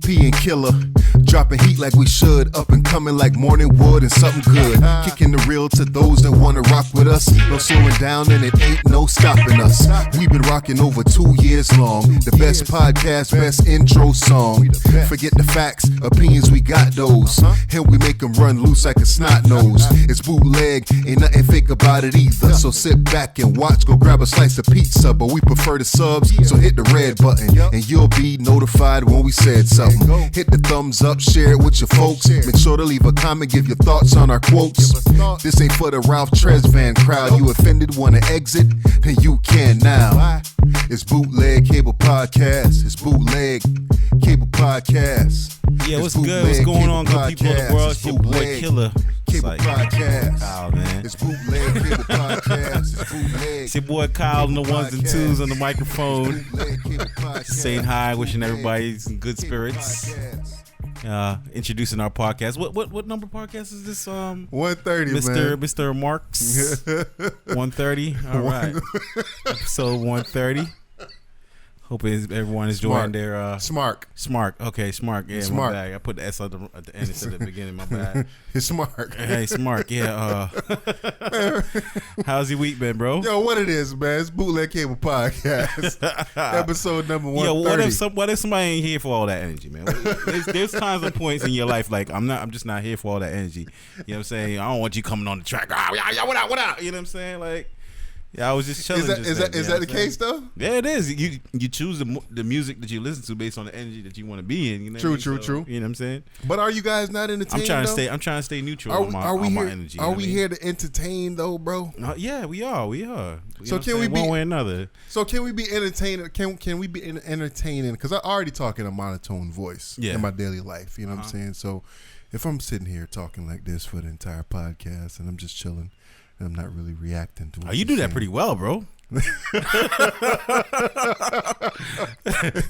P and Killer, dropping heat like we should, up and coming like morning wood and something good. Kicking the real to those that wanna rock with us. No slowing down and it ain't no stopping us. We've been rocking over 2 years long. The best podcast, best intro song. Forget the facts, opinions, we got those. And we make them run loose like a snot nose. It's bootleg, ain't nothing fake about it either. So sit back and watch, go grab a slice of pizza. But we prefer the subs, so hit the red button and you'll be notified when we said something. Hit the thumbs up, share it with your folks. Make sure to leave a comment, give your thoughts on our quotes. This ain't for the Ralph Tresvant crowd. You offended, wanna exit? Then you can now. It's Bootleg Cable Podcast. It's Bootleg Cable Podcast. Yeah, what's good? What's going on, good people of the world? It's your boy Killer. Cable Podcast. Kyle, man. It's Bootleg Cable Podcast. It's Bootleg. It's your boy Kyle on the ones and twos on the microphone. Saying hi, wishing everybody some good spirits. Introducing our podcast. What number podcast is this? 130, man. Mr. Marks. 130. All right. Episode 130. Hope everyone is enjoying their Smart. Okay, smart. Yeah, Smart. my bad. I put the S at the end instead of the beginning. My bad. It's smart. Hey, smart. Yeah. How's your week been, bro? Yo, what it is, man? It's Bootleg Cable Podcast. Episode number 130. Yo, what if somebody ain't here for all that energy, man? There's times and points in your life like I'm just not here for all that energy. You know what I'm saying? I don't want you coming on the track. What up? You know what I'm saying? Like. Yeah, I was just chilling. Is that the case though? Yeah, it is. You choose the music that you listen to based on the energy that you want to be in. You know true. You know what I'm saying? But are you guys not entertained? I'm trying to stay neutral on my energy. Are we here to entertain though, bro? Yeah, we are. So can we be one way or another? So can we be entertaining? Can we be entertaining? Because I already talk in a monotone voice in my daily life. You know what I'm saying? So if I'm sitting here talking like this for the entire podcast and I'm just chilling. I'm not really reacting to what you do that pretty well, bro.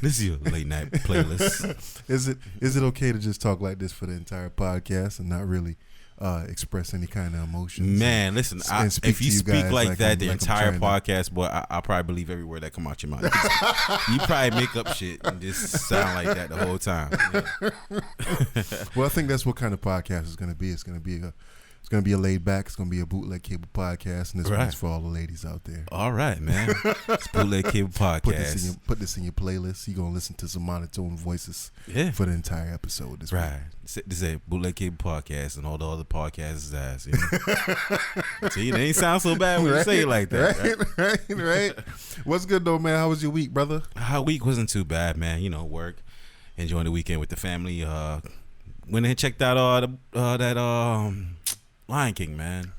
This is your late night playlist. Is it okay to just talk like this for the entire podcast and not really express any kind of emotions? Man, listen, if you speak like that the entire podcast, boy, I probably believe every word that come out your mouth. You probably make up shit and just sound like that the whole time. Yeah. Well, I think that's what kind of podcast it's going to be. It's going to be a laid back. It's going to be a Bootleg Cable Podcast, and this one's for all the ladies out there. All right, man. It's Bootleg Cable Podcast. Put this in your playlist. You're going to listen to some monotone voices for the entire episode. This is a Bootleg Cable Podcast, and all the other podcasts' ass. You know? See, they ain't sound so bad when you say it like that. Right. What's good, though, man? How was your week, brother? Our week wasn't too bad, man. You know, work, enjoying the weekend with the family. Went and checked out that Lion King, man.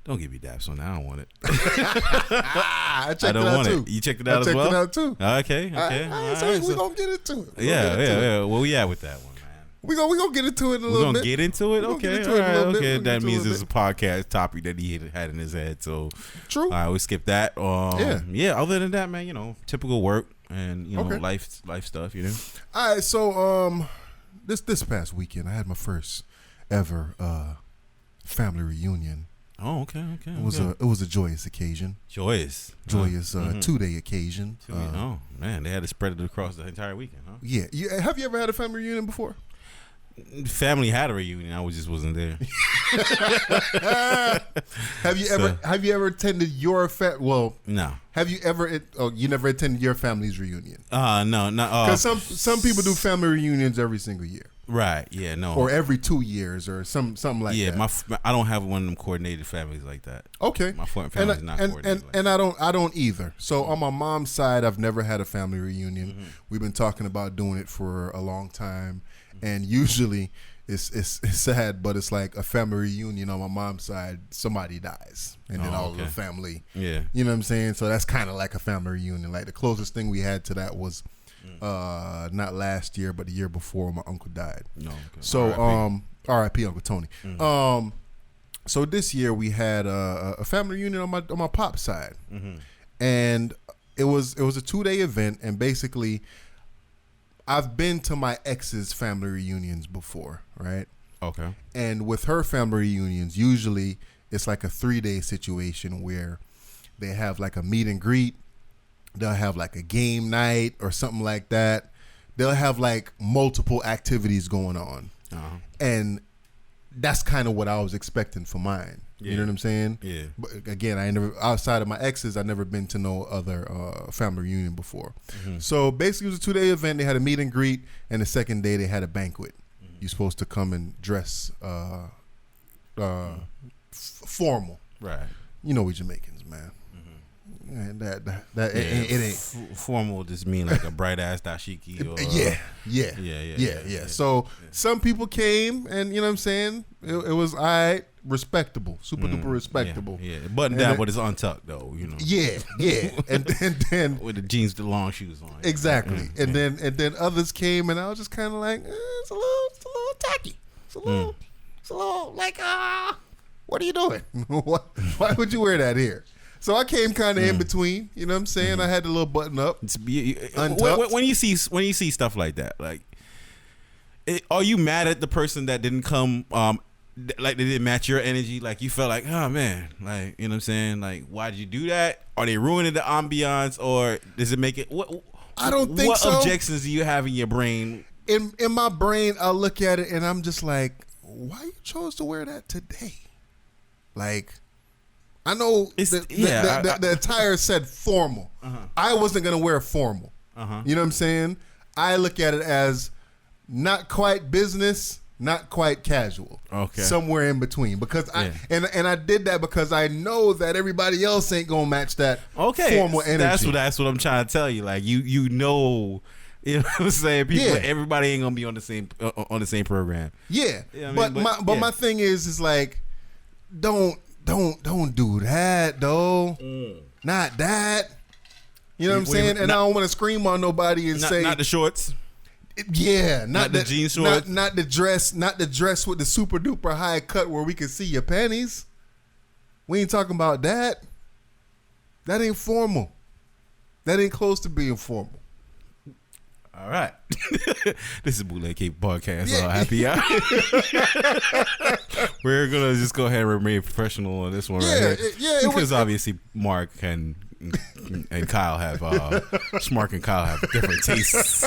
Don't give me daps on that. I don't want it. I don't want it. You checked it out as well? I checked it out too. Okay. So we're going to get into it. Yeah. Where we at with that one, man? We're gonna get into it a little bit. We're going to get into it? Okay. All right. Okay. That means it's a podcast topic that he had in his head. So, true. All right. We skip that. Yeah. Other than that, man, you know, typical work and, you know, life stuff, you know? All right. So, this past weekend, I had my first ever family reunion. Oh, okay. It was a joyous occasion. Joyous 2-day occasion. Oh man, they had to spread it across the entire weekend, huh? Yeah. Have you ever had a family reunion before? Family had a reunion. I just wasn't there. Have you ever attended your Well, no. Have you ever? You never attended your family's reunion? No. Because some people do family reunions every single year. Right. Yeah. No. Or every 2 years, or something like that. Yeah. I don't have one of them coordinated families like that. Okay. My family's not coordinated. And I don't either. So on my mom's side, I've never had a family reunion. Mm-hmm. We've been talking about doing it for a long time, and usually it's sad, but it's like a family reunion on my mom's side. Somebody dies, and then all of the family. Yeah. You know what I'm saying? So that's kind of like a family reunion. Like the closest thing we had to that was. Not last year, but the year before, my uncle died. No, okay. So R.I.P. Uncle Tony. Mm-hmm. So this year we had a family reunion on my pop's side, and it was a 2-day event, and basically, I've been to my ex's family reunions before, right? Okay. And with her family reunions, usually it's like a 3-day situation where they have like a meet and greet. They'll have like a game night or something like that. they'll have like multiple activities going on, and that's kind of what I was expecting for mine. Yeah. You know what I'm saying? Yeah. But again, I never, outside of my exes, I never been to no other family reunion before. So basically, it was a 2-day event. They had a meet and greet, and the second day they had a banquet. You're supposed to come and dress formal, right? You know we Jamaicans, man. And it ain't formal. Just mean like a bright ass dashiki. Or, yeah. So some people came, and you know what I'm saying. It was respectable, super duper respectable. Yeah. Button down, but it's untucked though. You know. Yeah. and then with the jeans, the long shoes on. Exactly. And then others came, and I was just kind of like, it's a little tacky. It's a little like what are you doing? Why would you wear that here? So I came kind of in between, you know what I'm saying? I had the little button up. When you see stuff like that, like, are you mad at the person that didn't come? Like they didn't match your energy. Like you felt like, oh man, like you know what I'm saying? Like why did you do that? Are they ruining the ambiance, or does it make it? I don't think so. What objections do you have in your brain? In my brain, I look at it and I'm just like, why you chose to wear that today? Like. I know the attire said formal. I wasn't going to wear formal. You know what I'm saying? I look at it as not quite business, not quite casual. Okay. Somewhere in between. Because I did that because I know that everybody else ain't going to match that formal energy. That's what I'm trying to tell you. Like you know what I'm saying? Everybody ain't going to be on the same program. Yeah. You know but my thing is like don't do that though. Not that. You know what I'm saying? And I don't want to scream on nobody and say not the shorts. Yeah, not the jean shorts. Not the dress with the super duper high cut where we can see your panties. We ain't talking about that. That ain't formal. That ain't close to being formal. All right. This is Bootleg Cape Podcast. Happy hour. We're going to just go ahead and remain professional on this one right here. Yeah. Because obviously Mark and Kyle have Mark and Kyle have different tastes,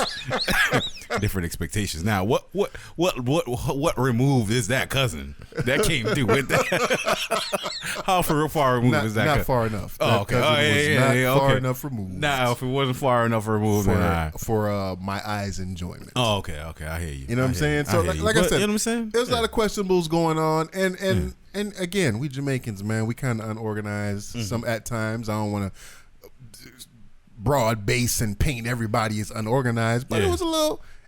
different expectations. Now, what remove is that cousin that came through with that? How far removed is that? Not far enough. Oh, okay. Not far enough removed. Now, if it wasn't far enough removed, for my eyes' enjoyment. Oh, okay. I hear you. You know what I'm saying? So, like I said, you know what I'm saying? There's a lot of questionables going on, and again, we Jamaicans, man, we kind of unorganized. Some at times. I don't want to broad base and paint everybody as unorganized, but it was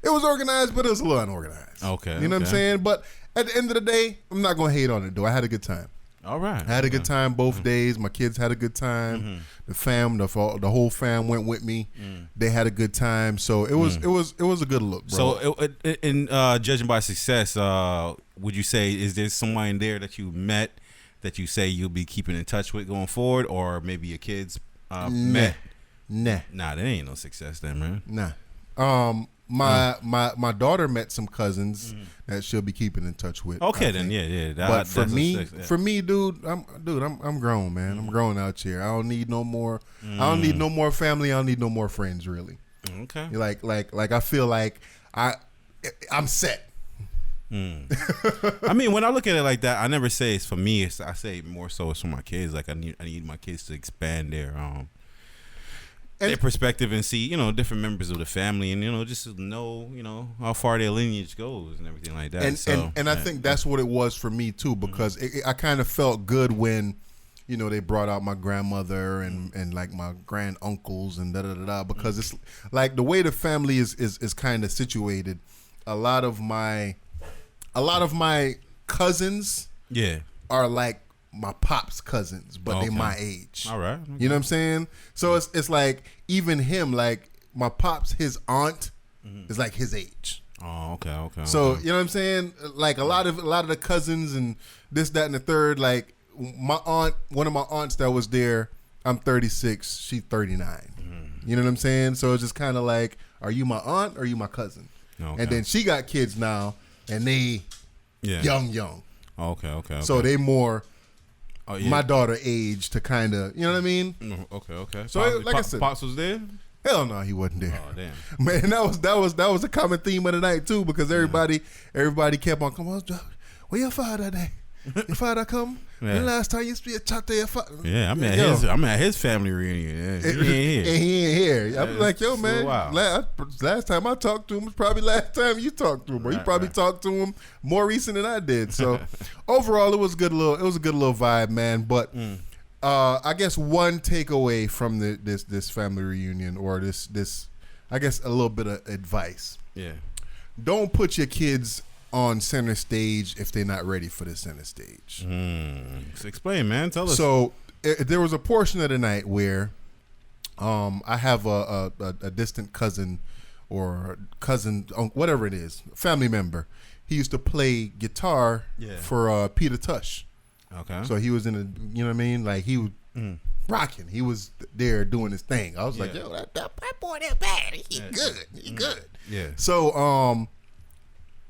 organized, but it was a little unorganized. Okay. You know what I'm saying? But at the end of the day, I'm not going to hate on it, though. I had a good time. All right. I had a good time both days. My kids had a good time. The whole fam went with me. They had a good time. So it was a good look, bro. So in judging by success, would you say is there someone there that you met that you say you'll be keeping in touch with going forward, or maybe your kids met? Nah, that ain't no success then, man. Nah. My daughter met some cousins that she'll be keeping in touch with. Okay, then yeah. But for me, dude, I'm grown, man. I'm grown out here. I don't need no more. I don't need no more family. I don't need no more friends, really. Okay. Like I feel like I'm set. I mean, when I look at it like that, I never say it's for me. I say more so it's for my kids. Like I need my kids to expand their perspective and see, different members of the family, and just know, how far their lineage goes and everything like that. And I think that's what it was for me too, because I kind of felt good when, they brought out my grandmother and like my grand uncles and because it's like the way the family is kind of situated. A lot of my cousins, are like my pop's cousins, but they my age. All right. You know what I'm saying? So it's like even him, like my pop's, his aunt is like his age. Oh, okay. So you know what I'm saying? Like a lot of the cousins and this, that, and the third. Like my aunt, one of my aunts that was there, I'm 36, she's 39. You know what I'm saying? So it's just kind of like, are you my aunt or are you my cousin? Okay. And then she got kids now, and they young. Okay. So they more. My daughter age to kind of, you know what I mean? Okay. So like I said, Pops was there? Hell no, he wasn't there. Oh damn. Man, that was a common theme of the night too, because everybody kept on coming. Where your father at? Your father come? Yeah. The last time you talked to your father? Yeah, I'm at his family reunion. Yeah, he ain't here. And he ain't here. I'm like, yo, So man. wild. Last time I talked to him was probably last time you talked to him, or you probably talked to him more recent than I did. So overall, it was a good little vibe, man. But I guess one takeaway from this family reunion, or this I guess a little bit of advice. Yeah. Don't put your kids on center stage if they're not ready for the center stage. So explain, man. Tell us. So there was a portion of the night where I have a distant cousin or cousin, whatever it is, family member. He used to play guitar for Peter Tush. Okay. So he was in a, you know what I mean? Like he was rocking. He was there doing his thing. I was like, yo, that boy, that bad. He good. He good. Yeah. So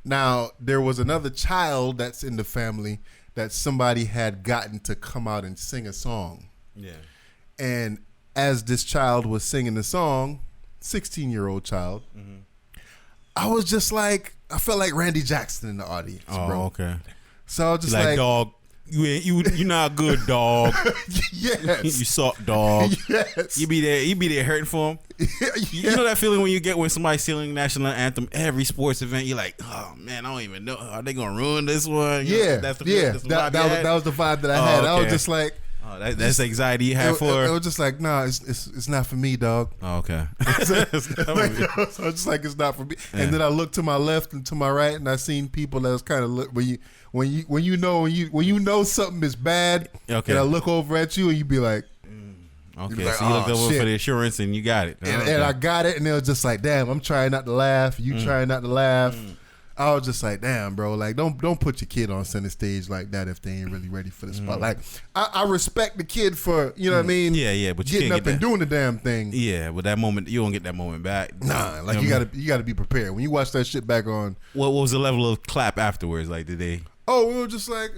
now there was another child that's in the family that somebody had gotten to come out and sing a song. Yeah. And as this child was singing the song, 16-year-old child, I was just like, I felt like Randy Jackson in the audience, bro. Okay. So I was just like, dog, you not good, dog. Yes. You suck, dog. Yes. You be there hurting for him. You know that feeling when you get when somebody's singing national anthem every sports event. You're like, oh man, I don't even know. Are they gonna ruin this one? You know, that's the that was the vibe that I had. Okay. I was just like, that's the anxiety you had for. It was just like, nah, it's not for me, dog. Oh, okay. So I was just like, it's not for me. Yeah. And then I looked to my left and to my right, and I seen people that was kind of when you know something is bad, okay. and I look over at you and you be like, okay, like, so you looked over shit. for the assurance and you got it. And I got it, and it was just like, damn, I'm trying not to laugh. You trying not to laugh. I was just like, damn, bro, like don't put your kid on center stage like that if they ain't really ready for the spot. Like I respect the kid for, you know what I mean? Yeah, but you getting can't up get and doing the damn thing. Yeah, but that moment you don't get that moment back. Nah, like you gotta be prepared when you watch that shit back on. What was the level of clap afterwards? Like, did they? Oh, we were just like,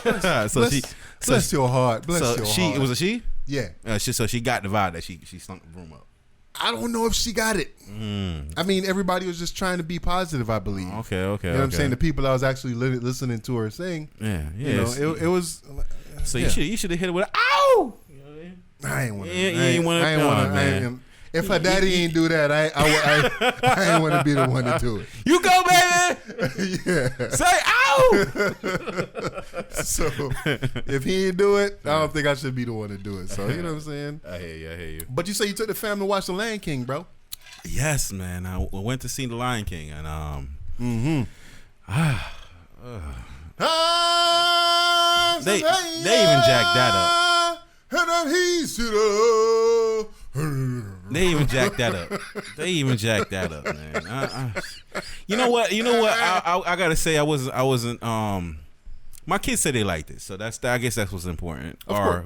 bless your heart, bless your heart. It was a she. Yeah. So she got the vibe that she stunk the room up. I don't know if she got it. I mean, everybody was just trying to be positive, I believe. Okay. You know what I'm saying? The people I was actually listening to her sing. Yeah. You know, it was. So you should have hit it with ow. I ain't want to. You ain't want to. If her daddy ain't do that, I ain't want to be the one to do it. You go, baby. Yeah. Say ow. So if he ain't do it, I don't think I should be the one to do it. So you know what I'm saying? I hear you. But you say you took the family to watch The Lion King, bro? Yes, man. I went to see The Lion King, and they even jacked that up. They even jacked that up. Man. You know what? I gotta say, I wasn't. My kids said they liked it, so I guess that's what's important,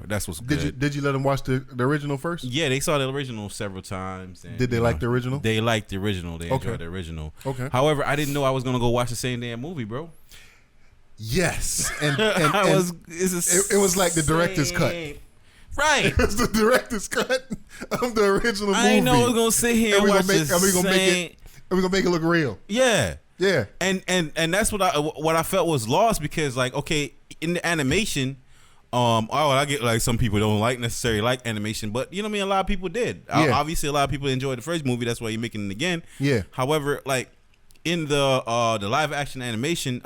that's what's good. Did you let them watch the original first? Yeah, they saw the original several times. And, did they like the original? They liked the original. They enjoyed the original. Okay. However, I didn't know I was gonna go watch the same damn movie, bro. Yes, and it was like the director's cut. Right. It was the director's cut of the original movie. I didn't know I was gonna sit here and watch this. We're gonna make it look real. Yeah. Yeah. And that's what I felt was lost, because like, okay, in the animation, I get like some people don't necessarily like animation, but you know what I mean, a lot of people did. Yeah. Obviously a lot of people enjoyed the first movie, that's why you're making it again. Yeah. However, like in the live action animation,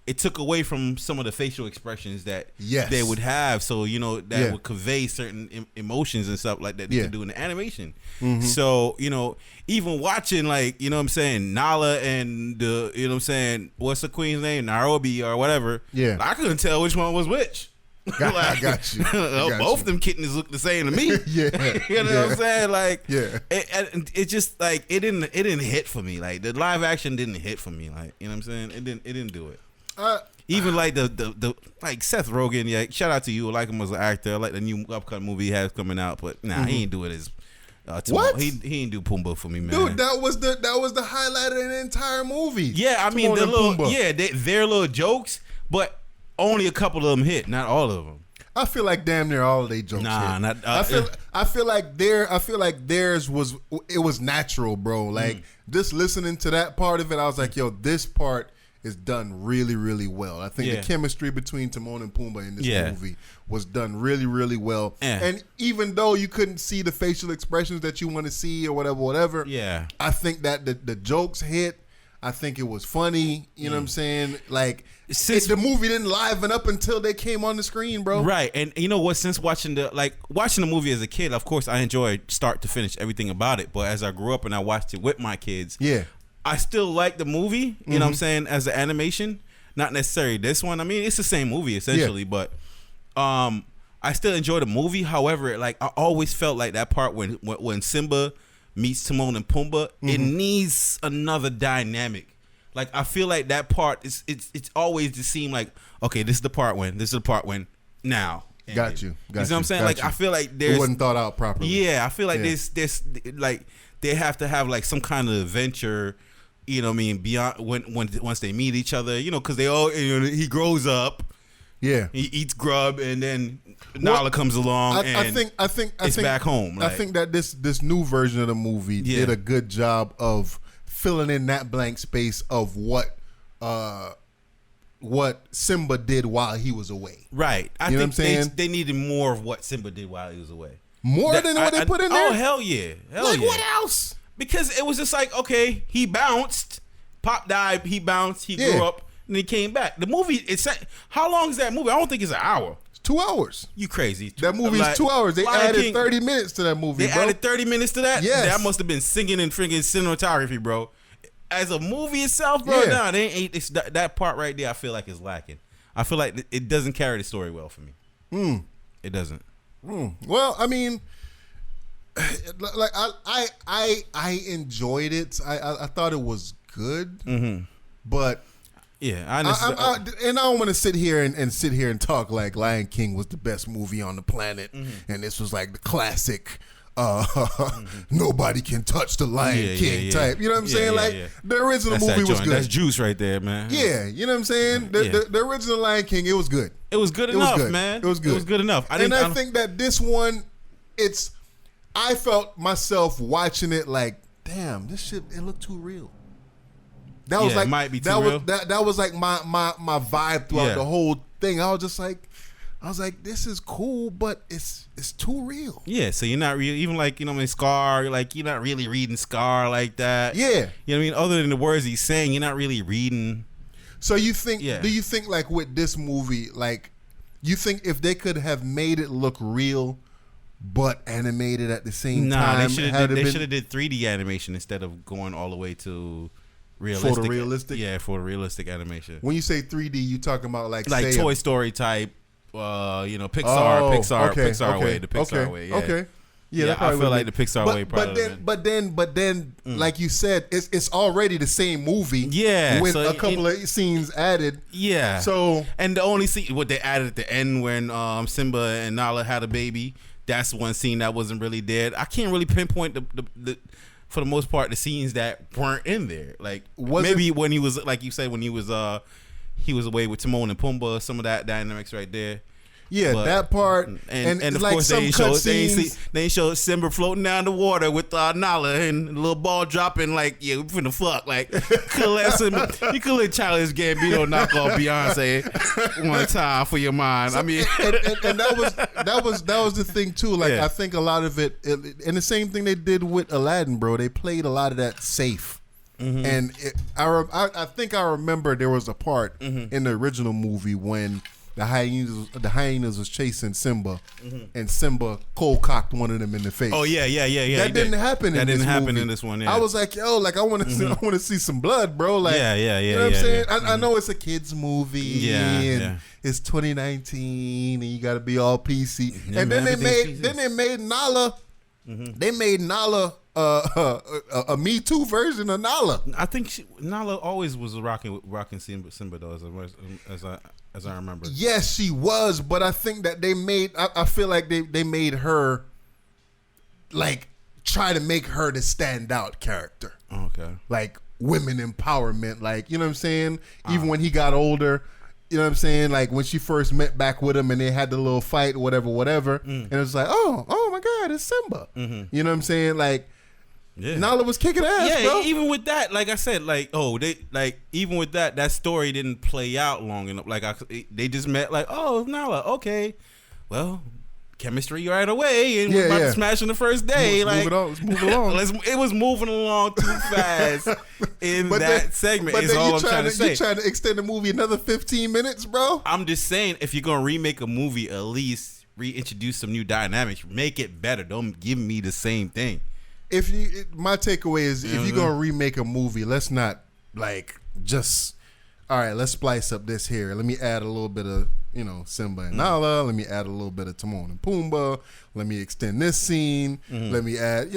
it took away from some of the facial expressions that they would have, so you know that would convey certain emotions and stuff like that they could do in the animation. So you know, even watching, like, you know what I'm saying, Nala and the, you know what I'm saying, what's the queen's name, Nairobi or whatever. Yeah, I couldn't tell which one was which. I got you. Both them kittens look the same to me. You know what I'm saying? Like, it just like it didn't hit for me. Like the live action didn't hit for me. Like, you know what I'm saying? It didn't do it. Even like the like Seth Rogen, yeah, shout out to you. I like him as an actor. I like the new upcoming movie he has coming out, but he ain't do it as what? He ain't do Pumbaa for me, man. Dude, that was the highlight of the entire movie. Yeah, I mean their little jokes, but only a couple of them hit, not all of them. I feel like damn near all of they jokes. Nah, hit. not. I feel like theirs was natural, bro. Like just listening to that part of it, I was like, yo, this part is done really, really well. I think the chemistry between Timon and Pumbaa in this movie was done really, really well. Yeah. And even though you couldn't see the facial expressions that you want to see or whatever, I think that the jokes hit. I think it was funny. You know what I'm saying? Like, the movie didn't liven up until they came on the screen, bro. Right. And you know what? Since watching the movie as a kid, of course, I enjoyed start to finish everything about it. But as I grew up and I watched it with my kids, I still like the movie, you know what I'm saying, as an animation. Not necessarily this one. I mean, it's the same movie essentially, but I still enjoy the movie. However, like I always felt like that part when Simba meets Timon and Pumbaa, it needs another dynamic. Like I feel like that part it's always just seem like, okay, this is the part when now. Got you. You know what I'm saying? Like I feel like it wasn't thought out properly. Yeah, I feel like this like they have to have like some kind of adventure. You know what I mean? Beyond once they meet each other, you know, because they all he grows up, he eats grub, and then Nala comes along. I think it's back home. Like, I think that this new version of the movie did a good job of filling in that blank space of what Simba did while he was away. Right. I think they needed more of what Simba did while he was away. More than what they put in there? Oh hell yeah! What else? Because it was just like, okay, he bounced, Pop died, he bounced, he grew up, and he came back. The movie, how long is that movie? I don't think it's an hour. It's 2 hours. You crazy. That movie is 2 hours. They added 30 minutes to that movie, They added 30 minutes to that? Yes. That must have been singing and freaking cinematography, bro. As a movie itself, bro, that part right there I feel like is lacking. I feel like it doesn't carry the story well for me. It doesn't. Well, I mean, like I enjoyed it. I thought it was good, but I don't want to sit here and talk like Lion King was the best movie on the planet, and this was like the classic. Nobody can touch the Lion King type. You know what I'm saying? The original movie was good. That's juice right there, man. Yeah, you know what I'm saying? The original Lion King, it was good. It was good enough, man. It was good. It was good enough. I think that this one, I felt myself watching it like, damn, this shit, it looked too real. That was like, might be too real. That was like my vibe throughout the whole thing. I was like, this is cool, but it's too real. Yeah, so you're not really, even like, you know what I mean, Scar, like you're not really reading Scar like that. Yeah. You know what I mean? Other than the words he's saying, you're not really reading. So do you think like with this movie, like you think if they could have made it look real but animated at the same time? They should have did 3D animation instead of going all the way to realistic. Photorealistic? Yeah, for realistic animation. When you say 3D, you talking about like say Toy Story type, Pixar way, the Pixar way. Yeah. Okay. Yeah, I feel like the Pixar way. But then, like you said, it's already the same movie. Yeah, with a couple of scenes added. Yeah. So and the only scene what they added at the end when Simba and Nala had a baby, that's one scene that wasn't really there. I can't really pinpoint the for the most part the scenes that weren't in there. Like maybe when he was, like you said, when he was away with Timon and Pumbaa, some of that dynamics right there. Yeah, but that part, and of like course they ain't showed Simba floating down the water with Nala and the little ball dropping like, yeah, we finna fuck. Like, you could let Childish Gambino knock off Beyonce one time for your mind. I mean, and that was the thing too. Like, I think a lot of it, and the same thing they did with Aladdin, bro. They played a lot of that safe. And I think I remember there was a part in the original movie when the hyenas was chasing Simba, and Simba cold cocked one of them in the face. Oh yeah. That didn't happen. That in didn't this happen movie. in this one. Yeah. I was like, yo, like I want to see some blood, bro. Like, yeah. You know what I'm saying? I know it's a kids movie, and it's 2019, and you got to be all PC. And then they made Nala. They made Nala a Me Too version of Nala. I think Nala always was rocking Simba though, as I remember. Yes, she was, but I think that they made. I feel like they made her like try to make her the standout character. Okay. Like women empowerment, like, you know what I'm saying? Even when he got older, You know what I'm saying? Like when she first met back with him and they had the little fight, whatever. And it was like, oh my God, it's Simba. You know what I'm saying? Like, Nala was kicking ass, bro. Even with that, like I said, even with that story didn't play out long enough. Like they just met, like, oh, Nala, okay, well, chemistry right away, and we're about to smash on the first day. Let's move along. It was moving along too fast in that segment. Is all I'm trying to say. You're trying to extend the movie another 15 minutes, bro. I'm just saying, if you're gonna remake a movie, at least reintroduce some new dynamics, make it better. Don't give me the same thing. My takeaway is, if you're gonna remake a movie, let's not like just, all right, let's splice up this here. Let me add a little bit of, Simba and Nala. Let me add a little bit of Timon and Pumbaa. Let me extend this scene. Let me add,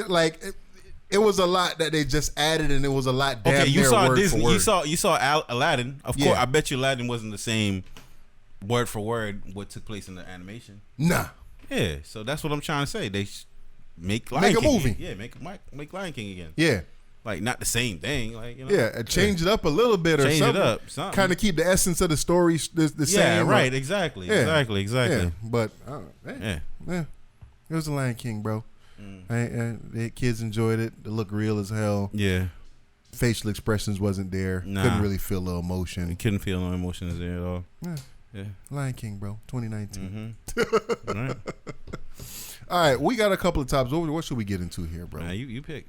it was a lot that they just added, and it was a lot. Damn you near saw word Disney. For word. You saw Aladdin. Of course, I bet you Aladdin wasn't the same word for word what took place in the animation. Nah. Yeah, so that's what I'm trying to say. They make a movie. Yeah, make Lion King again. Yeah. Like, not the same thing. Like, change it up a little bit, or change something. It up, something. Kind of keep the essence of the story the same. Yeah, right. Exactly. Yeah. But it was the Lion King, bro. The kids enjoyed it. It looked real as hell. Yeah. Facial expressions wasn't there. Nah. Couldn't really feel the emotion. You couldn't feel no emotions there at all. Yeah. Lion King, bro. 2019. All right. All right, we got a couple of topics. What should we get into here, bro? Nah, you pick.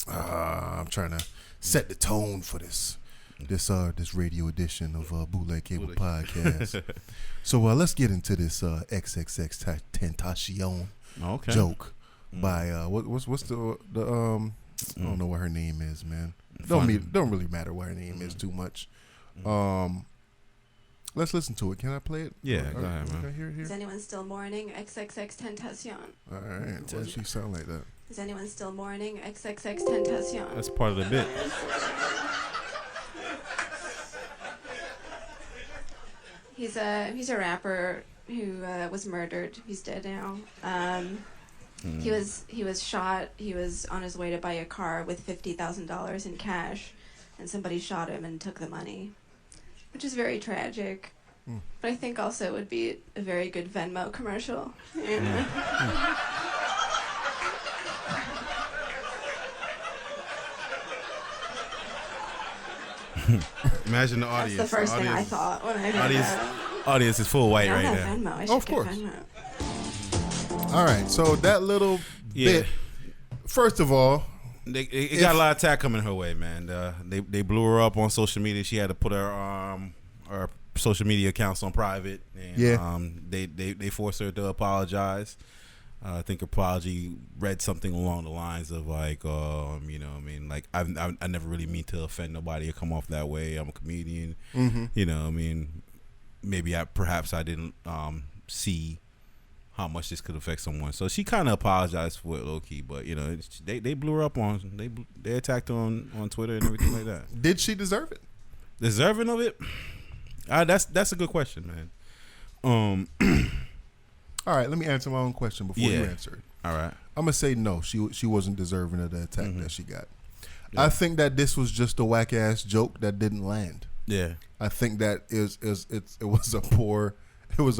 I'm trying to set the tone for this radio edition of Bootleg Cable Podcast. So let's get into this XXXTentacion joke by what's the I don't know what her name is, man. Don't really matter what her name is too much. Let's listen to it. Can I play it? Yeah, go ahead, man. Here. Is anyone still mourning XXXTentacion? All right. Why does she sound like that? Is anyone still mourning XXXTentacion? That's part of the bit. He's a rapper who was murdered. He's dead now. He was shot. He was on his way to buy a car with $50,000 in cash, and somebody shot him and took the money, which is very tragic. But I think also it would be a very good Venmo commercial. Imagine the audience. That's the first thing I thought when I heard that. Audience is full white right now. Venmo. I should of course. Venmo. All right, so that little bit. First of all, it got a lot of attack coming her way, man. They blew her up on social media. She had to put her social media accounts on private, and they forced her to apologize. I think her apology read something along the lines of like, I never really mean to offend nobody or come off that way. I'm a comedian, maybe perhaps I didn't see how much this could affect someone. So she kind of apologized for it low key, but they blew her up they attacked her on Twitter and everything like that. Did she deserve it? Deserving of it? That's a good question, man. All right, let me answer my own question before you answer it. All right. I'm gonna say no. She wasn't deserving of the attack that she got. Yeah. I think that this was just a whack ass joke that didn't land. Yeah. I think that it was a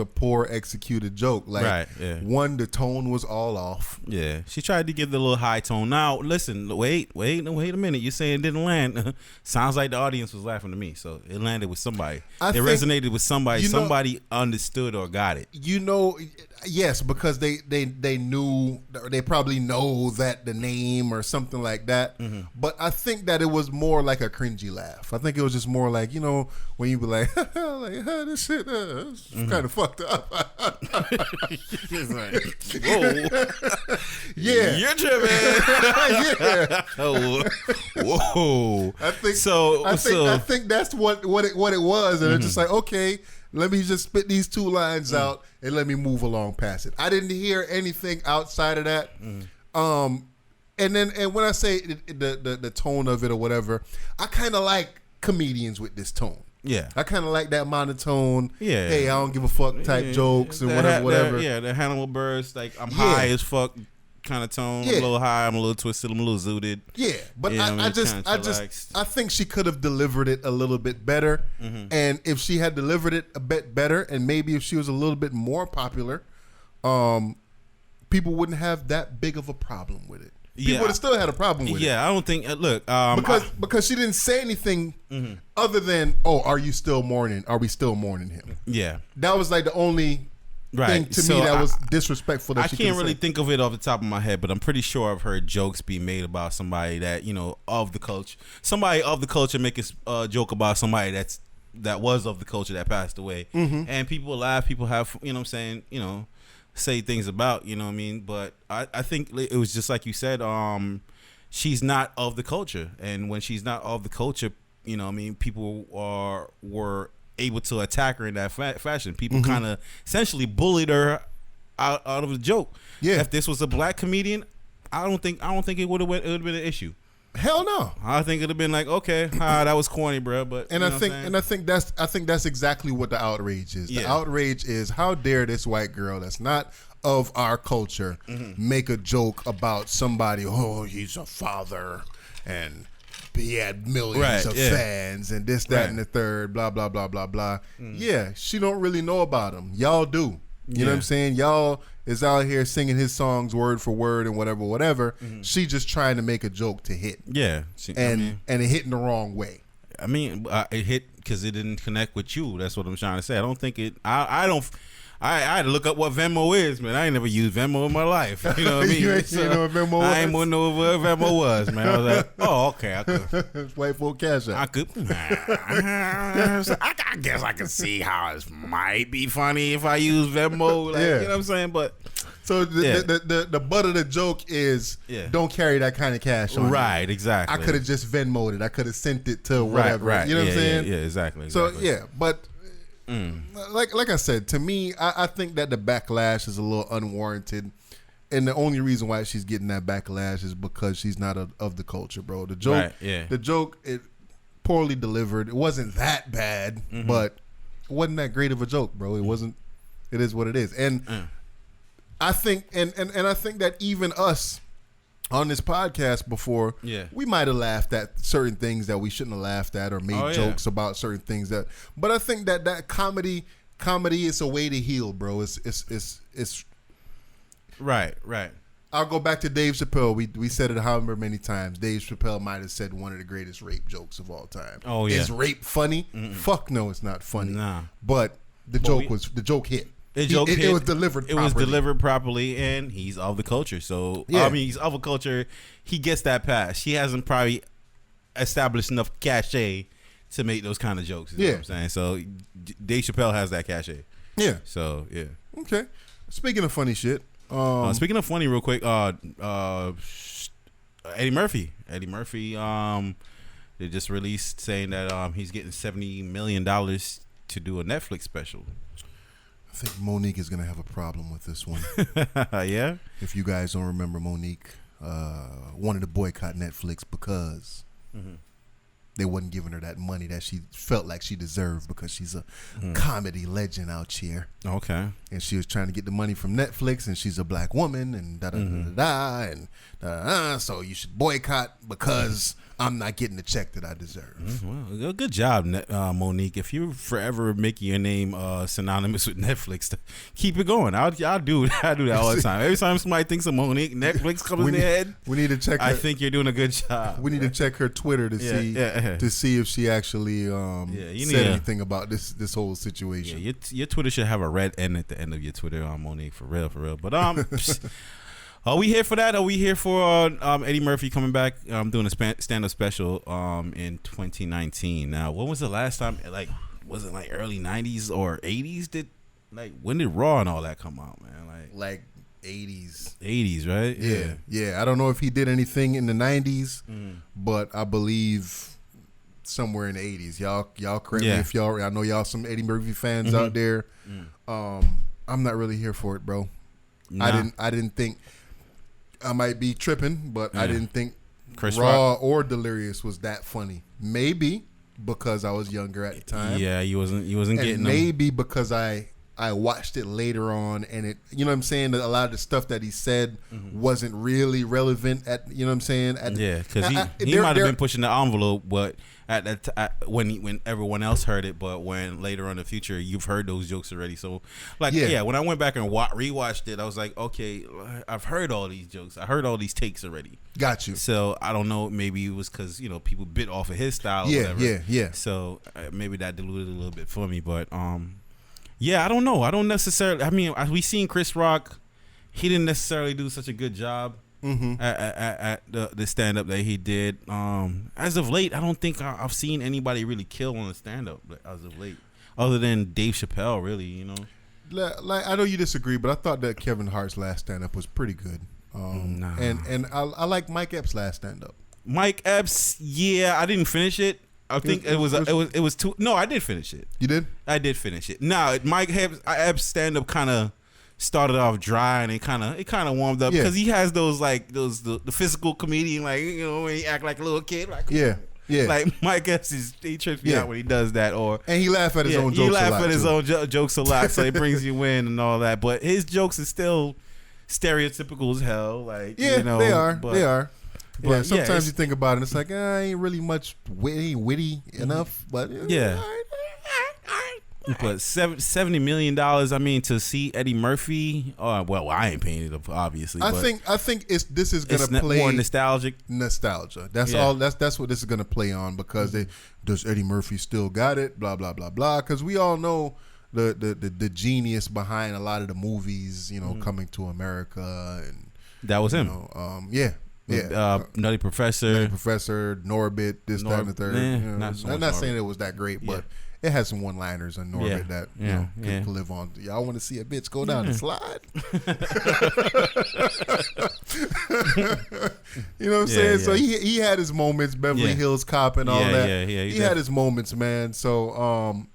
poor executed joke. Like, one, the tone was all off. Yeah, she tried to give the little high tone. Now, listen, wait a minute. You're saying it didn't land. Sounds like the audience was laughing to me. So it landed with somebody. It resonated with somebody. Somebody understood or got it. Yes, because they knew, they probably know that the name or something like that. But I think that it was more like a cringy laugh. I think it was just more like, when you be like, this shit is kind of fucked up. It's like, whoa. Yeah. You're tripping. Yeah. Oh, whoa. I think that's what it was. And it's just like, okay, let me just spit these two lines out and let me move along past it. I didn't hear anything outside of that. And when I say the tone of it or whatever, I kind of like comedians with this tone. Yeah, I kind of like that monotone. Yeah, hey, I don't give a fuck type jokes and whatever. The Hannibal Buress, like I'm high as fuck. kind of tone. Yeah. I'm a little high. I'm a little twisted. I'm a little zooted. Yeah, but Yeah, I think she could have delivered it a little bit better. And if she had delivered it a bit better, and maybe if she was a little bit more popular, people wouldn't have that big of a problem with it. People would have still had a problem with it. Yeah, I don't think. Look, because she didn't say anything other than, "Oh, are you still mourning? Are we still mourning him?" Yeah, that was like the only thing to me that was disrespectful. That I can't really think of it off the top of my head, but I'm pretty sure I've heard jokes being made about somebody that of the culture. Somebody of the culture making a joke about somebody that was of the culture that passed away, and people laugh. People have say things about, you know what I mean? But I think it was just like you said, she's not of the culture. And when she's not of the culture, you know what I mean, people were able to attack her in that fashion. People kind of essentially bullied her out of the joke. Yeah. If this was a black comedian, I don't think it would have been an issue. Hell no. I think it'd have been like, okay, that was corny, bro. But I think that's exactly what the outrage is. The outrage is, how dare this white girl that's not of our culture make a joke about somebody? Oh, he's a father and he had millions of fans and this, that, and the third. Blah blah blah blah blah. Yeah, she don't really know about him. Y'all do. You know what I'm saying? Y'all is out here singing his songs word for word and whatever. She just trying to make a joke to hit. Yeah. And it hit in the wrong way. I mean, it hit because it didn't connect with you. That's what I'm trying to say. I don't think it. I had to look up what Venmo is, man. I ain't never used Venmo in my life. You know what I mean? You ain't know what Venmo was? I ain't know what Venmo was, man. I was like, oh, okay. I could. It's white folk cash out. I could. I guess I can see how it might be funny if I use Venmo. Like, you know what I'm saying? But so the butt of the joke is don't carry that kind of cash on. Right, you. Exactly. I could have just Venmo'd it. I could have sent it to whatever. Right. You know what I'm saying? Yeah, exactly. So but. Like I said, to me, I think that the backlash is a little unwarranted, and the only reason why she's getting that backlash is because she's not of the culture, bro. The joke, the joke, it poorly delivered. It wasn't that bad, but it wasn't that great of a joke, bro. It wasn't. It is what it is, and I think, and I think that even us on this podcast before, we might have laughed at certain things that we shouldn't have laughed at, or made jokes about certain things that. But I think that comedy is a way to heal, bro. It's right. I'll go back to Dave Chappelle. We said it however many times. Dave Chappelle might have said one of the greatest rape jokes of all time. Oh yeah, is rape funny? Fuck no, it's not funny. Nah, but the joke hit. It was delivered properly. It was delivered properly, and he's of the culture. So, I mean, he's of a culture. He gets that pass. He hasn't probably established enough cachet to make those kind of jokes. You know what I'm saying? So, Dave Chappelle has that cachet. Yeah. So, yeah. Okay. Speaking of funny shit. Speaking of funny, real quick, Eddie Murphy. They just released saying that he's getting $70 million to do a Netflix special. I think Monique is going to have a problem with this one. Yeah? If you guys don't remember, Monique wanted to boycott Netflix because they wasn't giving her that money that she felt like she deserved because she's a comedy legend out here. Okay. And she was trying to get the money from Netflix, and she's a black woman, and so you should boycott because I'm not getting the check that I deserve. Well, good job, Monique. If you forever making your name synonymous with Netflix, keep it going. I'll do that all the time. Every time somebody thinks of Monique, Netflix comes in their head. We need to check. I think you're doing a good job. We need to check her Twitter to see if she actually said anything about this whole situation. Yeah, your Twitter should have a red N at the end of your Twitter, Monique, for real. But are we here for that? Are we here for Eddie Murphy coming back doing a stand-up special in 2019? Now, when was the last time? Like, was it like early 90s or 80s? When did Raw and all that come out, man? Like 80s. 80s, right? Yeah. I don't know if he did anything in the 90s, but I believe somewhere in the 80s. Y'all correct me if y'all. I know y'all some Eddie Murphy fans out there. I'm not really here for it, bro. Nah. I didn't think. I might be tripping, but I didn't think Chris Raw or Delirious was that funny. Maybe because I was younger at the time. Yeah, he wasn't and getting maybe them. Because I I watched it later on, and it, you know what I'm saying, a lot of the stuff that he said wasn't really relevant at, you know what I'm saying? Because he might have been pushing the envelope, but at that when everyone else heard it, but when later on in the future you've heard those jokes already. So when I went back and rewatched it, I was like, okay, I've heard all these jokes, I heard all these takes already. Got you. So I don't know, maybe it was because, you know, people bit off of his style. Or whatever. So maybe that diluted a little bit for me, but I don't know. I don't necessarily. I mean, we seen Chris Rock. He didn't necessarily do such a good job at the stand up that he did. As of late, I don't think I've seen anybody really kill on the stand up as of late, other than Dave Chappelle. Really, you know. Like, I know you disagree, but I thought that Kevin Hart's last stand up was pretty good. Nah. And I like Mike Epps' last stand up. Mike Epps, I didn't finish it. I think it was too. No, I did finish it. You did? I did finish it. Now, Mike Epps stand up kind of started off dry, and it kind of warmed up because he has those like the physical comedian, like, you know, when he act like a little kid, like like Mike Epps he trips me out when he does that, and he laugh at his own jokes. He laugh at his own jokes a lot, so it brings you in and all that. But his jokes is still stereotypical as hell. Like, you know, they are. But sometimes you think about it, it's like, ain't really much witty enough. But but $70 million, I mean, to see Eddie Murphy. Well, I ain't paying it, obviously. I think this is gonna play more nostalgia. That's all. That's what this is gonna play on, because does Eddie Murphy still got it? Blah blah blah blah. Because we all know the genius behind a lot of the movies, you know, Coming to America, and that was him. Nutty Professor, Norbit, this, that, and the third. I'm not saying it was that great, but it has some one-liners on Norbit that could live on. Y'all want to see a bitch go down the slide? You know what I'm saying? So he had his moments, Beverly Hills Cop and all that. He had his moments, man. So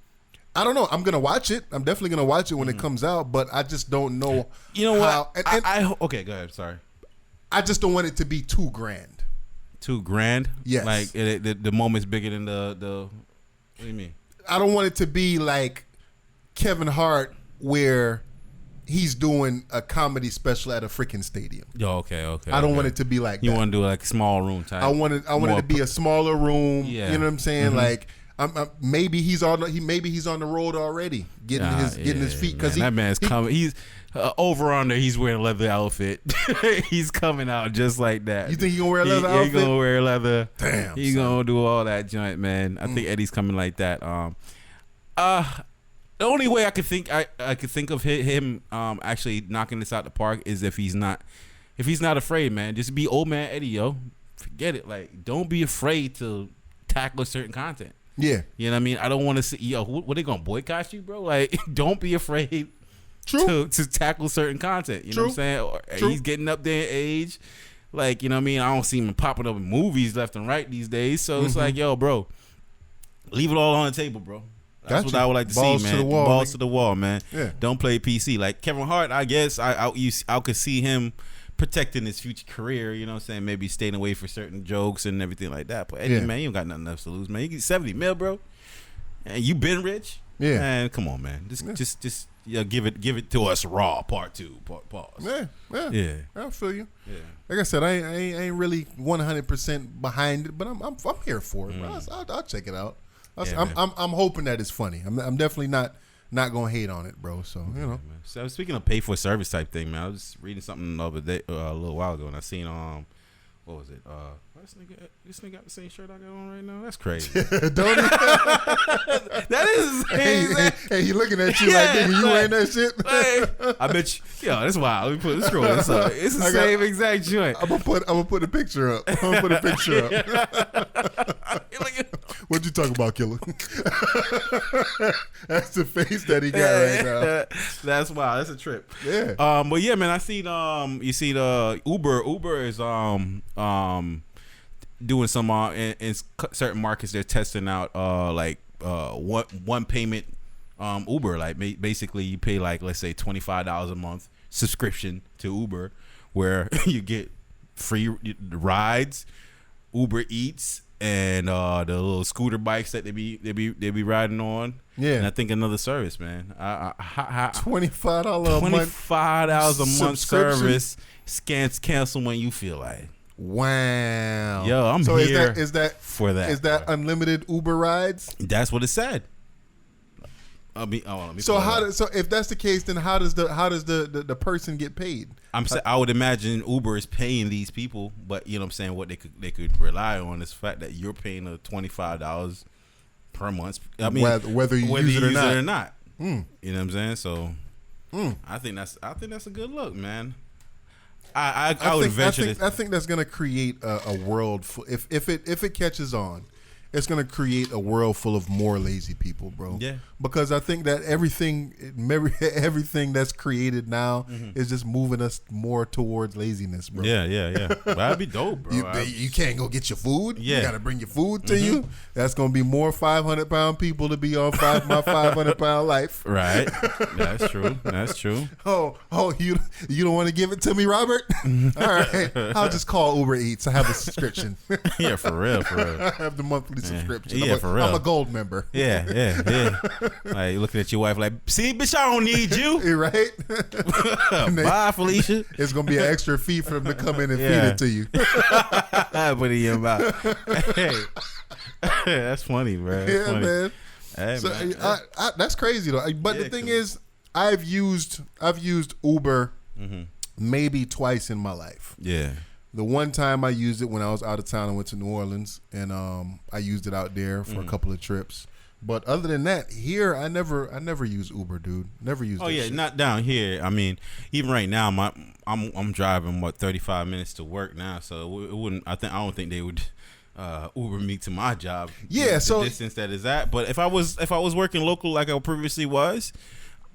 I don't know. I'm gonna watch it. I'm definitely gonna watch it when it comes out, but I just don't know. You know how, what? Okay, go ahead. Sorry. I just don't want it to be too grand. Too grand? Yes. Like the moment's bigger than the. What do you mean? I don't want it to be like Kevin Hart, where he's doing a comedy special at a freaking stadium. Okay. I don't want it to be like that. You want to do like a small room type. I want it to be a smaller room. Yeah. You know what I'm saying? Like, maybe he's on the road already, getting his feet, because that man's coming. He's over under. He's wearing a leather outfit. He's coming out just like that. You think he gonna wear a leather outfit? He gonna wear leather. Damn. He's gonna do all that joint, man. I think Eddie's coming like that. The only way I could think of him actually knocking this out the park is if he's not afraid, man. Just be old man Eddie, yo. Forget it. Like, don't be afraid to tackle certain content. Yeah. You know what I mean? I don't want to see, what they gonna boycott you, bro? Like, don't be afraid to tackle certain content. You know what I'm saying? He's getting up there in age. Like, you know what I mean? I don't see him popping up in movies left and right these days. So it's like, yo, bro, leave it all on the table, bro. That's what I would like to see, man. Balls to the wall, man. Yeah. Don't play PC. Like Kevin Hart, I guess I could see him protecting his future career, you know what I'm saying? Maybe staying away for certain jokes and everything like that. But Eddie, man, you don't got nothing else to lose, man. You get $70 million, bro. And you been rich. Yeah. Man, come on, man. Just give it to us raw. Part 2. Pause. Yeah. I feel you. Yeah. Like I said, I ain't really 100% behind it, but I'm here for it. Bro. I'll check it out. I'm hoping that it's funny. I'm definitely not gonna hate on it, bro. So you know. So speaking of pay for service type thing, man, I was reading something the other day, a little while ago, and I seen what was it? This nigga got the same shirt I got on right now. That's crazy. Don't he? That is insane. Hey, he looking at you like, nigga, you wearing that shit? I bet you. Yo, that's wild. Let's scroll this up. It's the same exact joint. I'm gonna put a picture up. What you talking about, killer? That's the face that he got right now. That's wild. That's a trip. Yeah. But yeah, man, I seen you see the Uber is doing some in certain markets. They're testing out one payment Uber. Like basically you pay like, let's say $25 a month subscription to Uber, where you get free rides, Uber Eats, and the little scooter bikes that they be riding on. Yeah. And I think another service, man. $25 a month. $25 a month subscription? service. Cancel when you feel like. Wow. Yo, I'm so here is that for that. Is that unlimited Uber rides? That's what it said. Let me So so if that's the case, then how does the person get paid? I would imagine Uber is paying these people, but you know what I'm saying, what they could rely on is the fact that you're paying a $25 per month. I mean, whether you use it or not. You know what I'm saying? So I think that's a good look, man. I think that's gonna create a world if it catches on. It's gonna create a world full of more lazy people, bro. Yeah. Because I think that everything that's created now is just moving us more towards laziness, bro. Yeah. That'd be dope, bro. You can't go get your food. Yeah. You gotta bring your food to you. That's gonna be more 500-pound people to be on my 500-pound life. Right. That's true. Oh, you don't want to give it to me, Robert? All right, I'll just call Uber Eats. I have a subscription. Yeah, for real. I have the monthly subscription. Yeah, for real. I'm a gold member. Yeah. Like you looking at your wife like, see, bitch, I don't need you. You're right. Bye, Felicia. It's gonna be an extra fee for them to come in and feed it to you. Put it in your mouth. Hey, that's funny, bro. That's funny. Man. Hey, So man. that's crazy though. But the thing is, I've used Uber maybe twice in my life. Yeah. The one time I used it when I was out of town, I went to New Orleans, and I used it out there for a couple of trips. But other than that, here I never use Uber, dude. Never used. Oh yeah, shit. Not down here. I mean, even right now, I'm driving 35 minutes to work now, so it wouldn't. I don't think they would Uber me to my job. Yeah, the distance that is at. But if I was working local like I previously was,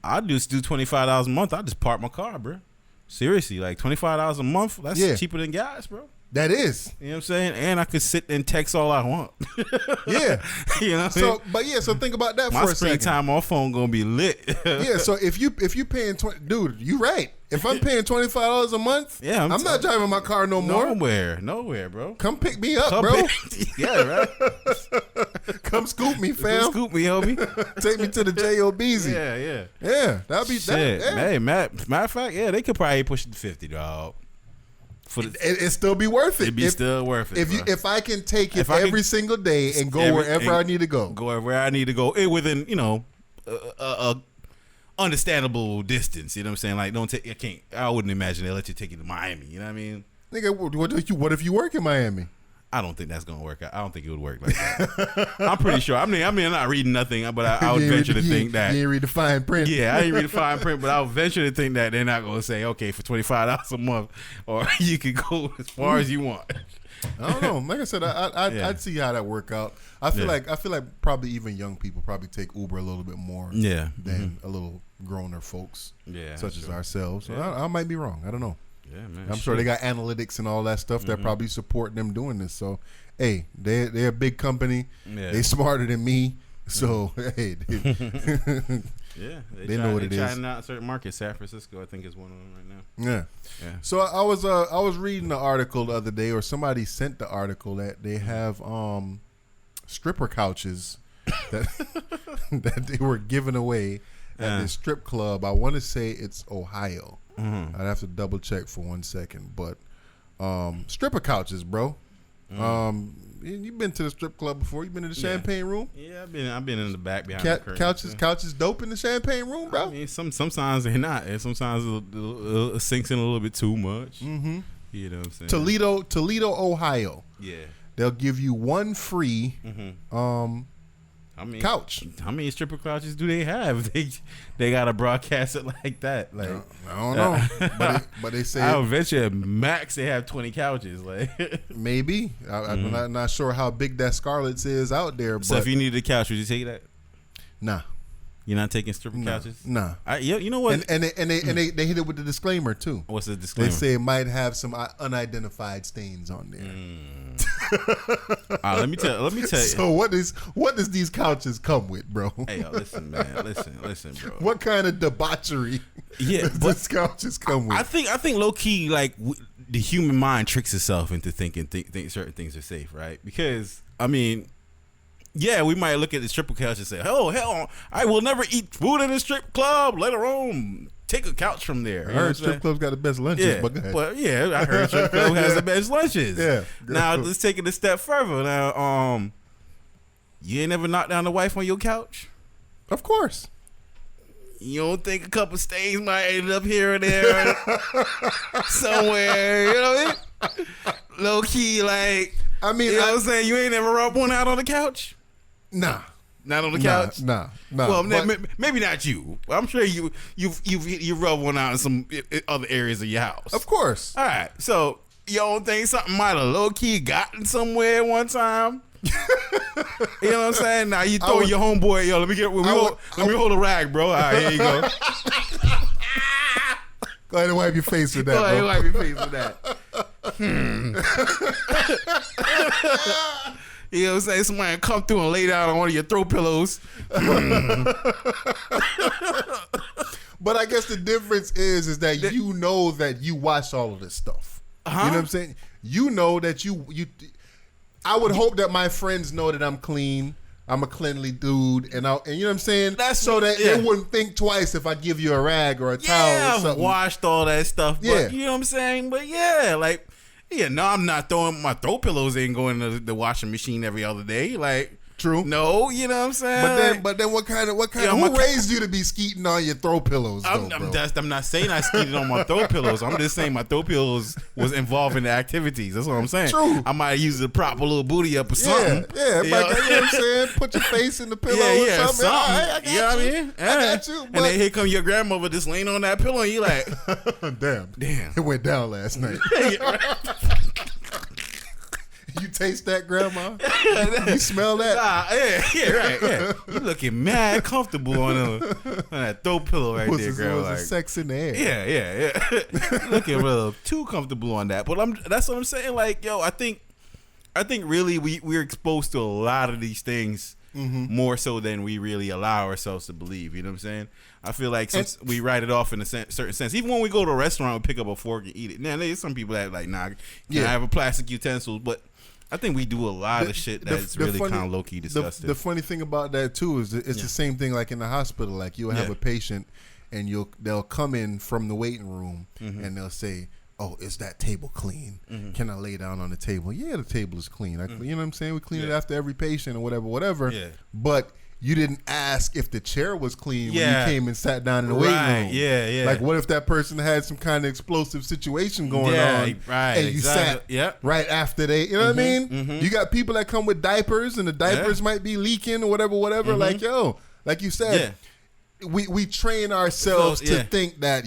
I'd just do $25 a month. I'd just park my car, bro. Seriously, like $25 a month. That's cheaper than gas, bro. That is. You know what I'm saying? And I could sit and text all I want. Yeah. You know what I mean? So think about that my for a second. My springtime on phone gonna be lit. Yeah, so if you paying dude, you right. If I'm paying $25 a month, I'm not driving my car no more. Nowhere, bro. Come pick me up, bro. Yeah, right. Come scoop me, fam. Come scoop me, homie. Take me to the JOBZ. Yeah. That'd be shit. that. Yeah. Hey, matter of fact, they could probably push it to 50, dog. It'd still be worth it. It'd be still worth it. If I can take it every single day and go wherever I need to go. Go wherever I need to go. Within, a understandable distance. You know what I'm saying? Like, I wouldn't imagine they let you take it to Miami. You know what I mean? Nigga, what if you work in Miami? I don't think that's gonna work out. I don't think it would work like that. I'm pretty sure. I mean, I'm not reading nothing, but I would venture to think that. You ain't read the fine print. Yeah, I ain't read the fine print, but I would venture to think that they're not gonna say, okay, for $25 a month, or you can go as far as you want. I don't know. Like I said, I'd see how that work out. I feel like probably even young people probably take Uber a little bit more than a little growner folks, such as ourselves. So I might be wrong. I don't know. Yeah, man. I'm sure they got analytics and all that stuff that probably support them doing this. So, hey, they're a big company. Yeah. They smarter than me. So, hey, they know what it is. They're trying out certain markets. San Francisco, I think, is one of them right now. Yeah. So I was reading the article the other day, or somebody sent the article that they have stripper couches that they were giving away at this strip club. I want to say it's Ohio. I'd have to double check for 1 second, but stripper couches, bro. You've been to the strip club before? You been to the champagne room? Yeah, I've been in the back behind the curtain. Couches dope in the champagne room, bro. I mean, sometimes they're not, and sometimes it sinks in a little bit too much. You know what I'm saying? Toledo, Ohio. Yeah, they'll give you one free couch. How many stripper couches do they have? They gotta broadcast it like that. Like I don't know, but they say I'll bet you max they have 20 couches. Like maybe I'm not sure how big that Scarlett's is out there. So if you needed a couch, would you take that? Nah. You're not taking stripper couches? Nah. You know what? And they hit it with the disclaimer too. What's the disclaimer? They say it might have some unidentified stains on there. Let me tell you. So what does these couches come with, bro? Hey, listen, man. Listen, bro. What kind of debauchery does these couches come with? I think low key, like the human mind tricks itself into thinking certain things are safe, right? Because I mean, yeah, we might look at the strip couch and say, "Oh hell, I will never eat food in a strip club. Let alone take a couch from there." I heard strip clubs got the best lunches. Yeah, But go ahead. I heard strip club has the best lunches. Yeah. Now let's take it a step further. Now, you ain't never knocked down the wife on your couch? Of course. You don't think a couple stains might end up here and there somewhere? You know what I mean? Low key, like, I mean, you know what I'm saying? You ain't ever rubbed one out on the couch? Nah. Not on the couch? Nah. Well, But- maybe not you. I'm sure you rubbed one out in some other areas of your house. Of course. All right, so you don't think something might have low key gotten somewhere one time? You know what I'm saying? Now you throw your homeboy, yo, let me hold a rag, bro. All right, here you go. Go ahead and wipe your face with that, Go ahead bro. and wipe your face with that. You know what I'm saying? Somebody come through and lay down on one of your throw pillows. But I guess the difference is that you know that you watch all of this stuff. You know what I'm saying? You know that you I would hope that my friends know that I'm clean. I'm a cleanly dude, and you know what I'm saying? So that they wouldn't think twice if I give you a rag or a towel or something. I've washed all that stuff, but Yeah. you know what I'm saying? But no, I'm not throwing my throw pillows ain't going to the washing machine every other day. Like, True. no, you know what I'm saying? But then what kind of Yeah, who raised you to be skeeting on your throw pillows? I'm bro? not saying I skeeted on my throw pillows. I'm just saying my throw pillows was involved in the activities. That's what I'm saying. True. I might use to prop a little booty up or something. Yeah. You Like, know? you know what I'm saying? Put your face in the pillow Yeah, or something. something. All right, I got You know what I you. mean? I got you. And then here come your grandmother just laying on that pillow, and you like, Damn. damn. It went down last night. You taste that, Grandma? You smell that? Yeah. You looking mad comfortable on that throw pillow right there, girl. Like, sex in the air. Yeah. Looking a little too comfortable on that. But that's what I'm saying. Like, yo, I think really we're exposed to a lot of these things more so than we really allow ourselves to believe. You know what I'm saying? I feel like since we write it off in a certain sense, even when we go to a restaurant, we pick up a fork and eat it. Now, there's some people that like, nah, can I have a plastic utensil? But I think we do a lot of shit that's really kind of low key disgusting. The funny thing about that too is it's the same thing like in the hospital. Like you'll have a patient and they'll come in from the waiting room and they'll say, "Oh, is that table clean? Can I lay down on the table?" Yeah, the table is clean. You know what I'm saying? We clean it after every patient or whatever. Yeah. But you didn't ask if the chair was clean when you came and sat down in the waiting room. Yeah. Like, what if that person had some kind of explosive situation going on? Right. And you sat right after they, you know what I mean? You got people that come with diapers and the diapers might be leaking or whatever. Like, yo, like you said, we train ourselves to think that,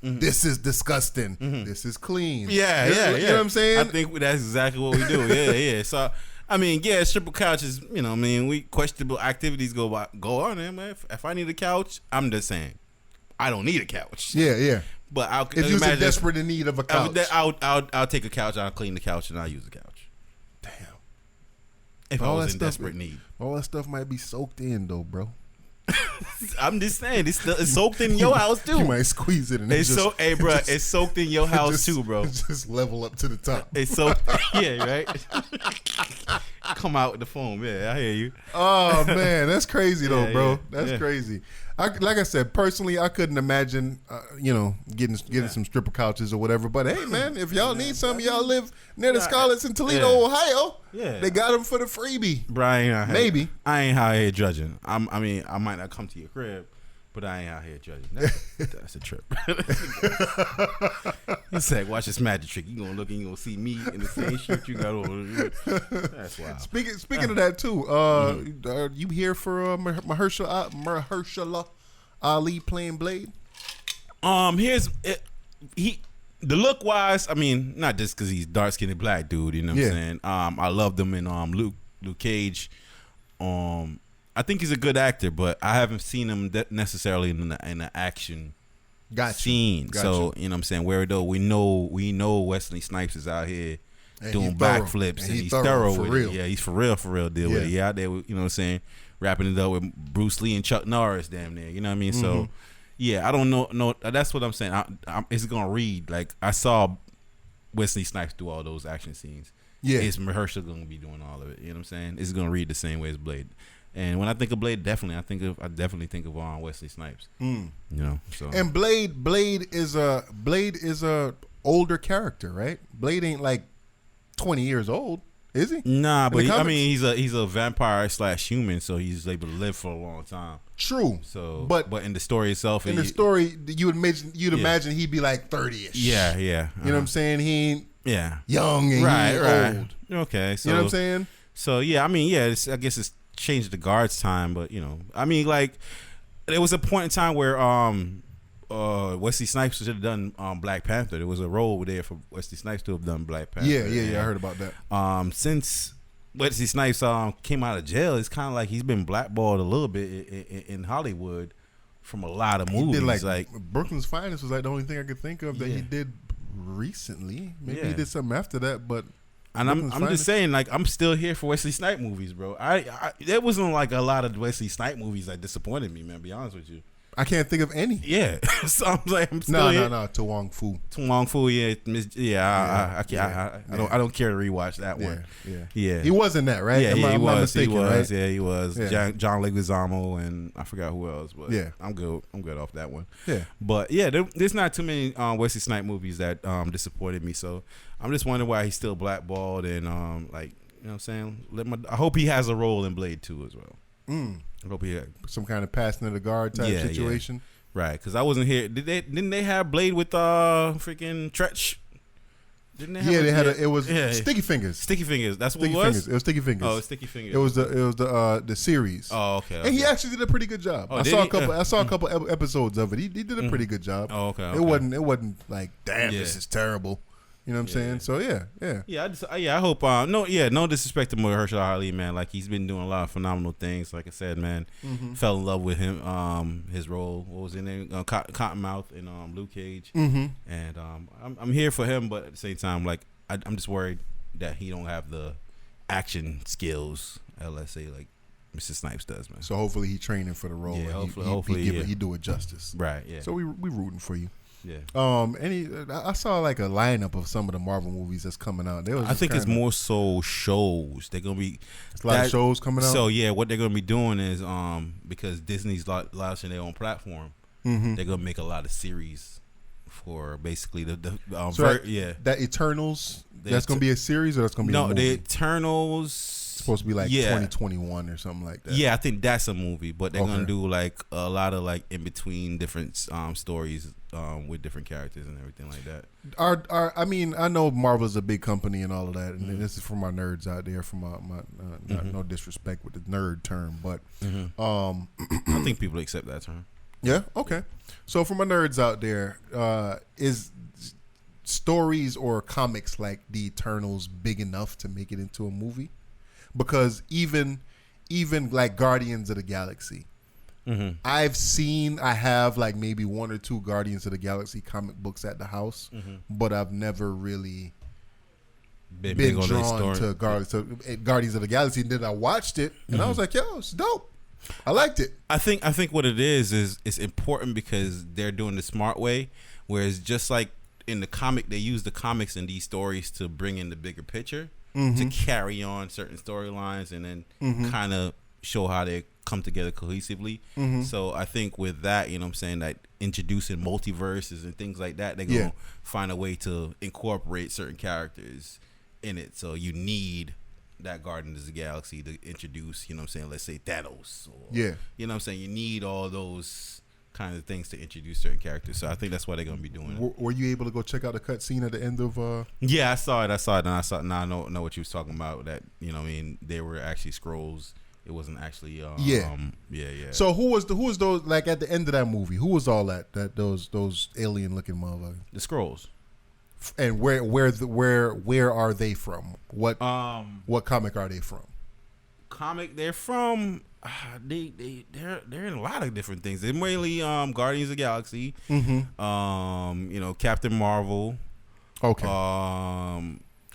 this is disgusting. This is clean. You know what I'm saying? I think that's exactly what we do. Yeah. So, I mean, stripper couches, you know, I mean, we questionable activities go on there, man. If I need a couch, I'm just saying, I don't need a couch. Yeah. But if you're in desperate in need of a couch, I'll take a couch, I'll clean the couch, and I'll use the couch. Damn. If I was in desperate need. All that stuff might be soaked in, though, bro. I'm just saying, it's soaked in your house too. You might squeeze it, and it's soaked in your house too, bro. Just level up to the top. It's soaked, right. Come out with the foam, I hear you. Oh man, that's crazy though, bro. That's crazy. Like I said, personally, I couldn't imagine, getting some stripper couches or whatever. But hey, man, if y'all need some, y'all live near the Scarletts in Toledo, Ohio. Yeah, they got them for the freebie. Brian, maybe I ain't out here judging. I might not come to your crib, but I ain't out here judging. That's a trip. It's like, watch this magic trick. You gonna look and you gonna see me in the same shirt you got on. That's wild. Speaking of that too, are you here for Mahershala Ali playing Blade? Here's it. The look wise, I mean, not just because he's dark skinned black dude. You know what I'm saying? I loved him in Luke Cage. I think he's a good actor, but I haven't seen him necessarily in the action scene. So you know what I'm saying? Where though we know Wesley Snipes is out here doing backflips and he's thorough with it. Yeah, he's for real deal with it. He out there, you know what I'm saying, wrapping it up with Bruce Lee and Chuck Norris, damn near. You know what I mean? So yeah, I don't know. No, that's what I'm saying. It's gonna read like I saw Wesley Snipes do all those action scenes. Yeah. It's Mahershala gonna be doing all of it. You know what I'm saying? It's gonna read the same way as Blade. And when I think of Blade, I definitely think of Wesley Snipes. You know, so And Blade is a older character, right? Blade ain't like 20 years old, is he? nah, but comics? he's a vampire / human, so he's able to live for a long time. True. So, but in the story itself, in the story, you'd imagine he'd be like 30ish. yeah. You know what I'm saying? He ain't young and he right. old. Okay, so You know what I'm saying? So yeah, I mean, yeah, I guess it's changed the guard's time, but you know, I mean, like there was a point in time where Wesley Snipes should have done Black Panther. There was a role there for Wesley Snipes to have done Black Panther. Yeah. I heard about that. Since Wesley Snipes came out of jail, it's kind of like he's been blackballed a little bit in Hollywood from a lot of movies. He did like Brooklyn's Finest was like the only thing I could think of that he did recently. Maybe he did something after that, but. And I'm just saying, like, I'm still here for Wesley Snipes movies, bro. There wasn't like a lot of Wesley Snipes movies that disappointed me, man. To be honest with you, I can't think of any. Yeah, so I'm like, I'm still here. No. To Wong Fu. I don't care to rewatch that one. Yeah. He was in that, right? Yeah, I'm not was. mistaken, He was. right? Yeah, he was. Yeah. John Leguizamo and I forgot who else, but yeah, I'm good off that one. Yeah, but yeah, there's not too many Wesley Snipes movies that disappointed me. So I'm just wondering why he's still blackballed and like, you know what I'm saying? I hope he has a role in Blade 2 as well. I hope he had some kind of passing of the guard type situation. Yeah. Right, because I wasn't here. Didn't they have Blade with freaking Tretch? Didn't they have it was Sticky Fingers. Sticky Fingers. That's what Sticky it was? Fingers. It was Sticky Fingers. Oh, Sticky Fingers. It was the series. Oh, okay. And he actually did a pretty good job. Oh, I saw a couple episodes of it. He did a pretty good job. Oh, okay. It wasn't like, damn, this is terrible. You know what I'm saying? So I hope no disrespect to Mahershala Ali, man. Like, he's been doing a lot of phenomenal things. Like I said, man, fell in love with him. His role, what was his name? Cottonmouth in Luke Cage. And I'm here for him, but at the same time, like, I'm just worried that he don't have the action skills, let's say, like Mr. Snipes does, man. So hopefully he training for the role. Yeah, and hopefully he do it justice. Right. Yeah. So we rooting for you. Yeah. I saw like a lineup of some of the Marvel movies that's coming out. I think it's more so shows. They're gonna be a lot of shows coming out. So yeah, what they're gonna be doing is because Disney's launching their own platform, they're gonna make a lot of series for basically that Eternals. That's gonna be a series, or that's gonna be a movie? The Eternals. Supposed to be like 2021 or something like that. Yeah, I think that's a movie, but they're gonna do like a lot of like in between different stories with different characters and everything like that. I mean, I know Marvel's a big company and all of that, and this is for my nerds out there. From my no disrespect with the nerd term, but I think people accept that term. Yeah. Okay. So for my nerds out there, is stories or comics like the Eternals big enough to make it into a movie? Because even like Guardians of the Galaxy, I have like maybe one or two Guardians of the Galaxy comic books at the house, but I've never really been drawn to Guardians of the Galaxy. And then I watched it and I was like, yo, it's dope. I liked it. I think what it is it's important because they're doing the smart way, whereas just like in the comic, they use the comics and these stories to bring in the bigger picture. To carry on certain storylines and then kind of show how they come together cohesively. So I think with that, you know what I'm saying, that introducing multiverses and things like that, they're going to find a way to incorporate certain characters in it. So you need that Guardians of the Galaxy to introduce, you know what I'm saying, let's say Thanos. Or, you know what I'm saying, you need all those kind of things to introduce certain characters. So I think that's why they're gonna be doing it. Were you able to go check out the cut scene at the end of Yeah, I saw it and now I know what you was talking about, that, you know what I mean, they were actually scrolls. It wasn't actually yeah. So who was those, like, at the end of that movie, who was all that those alien looking motherfuckers? The scrolls. And where are they from? What comic are they from? They're from they're in a lot of different things. They're mainly Guardians of the Galaxy, you know, Captain Marvel. Okay.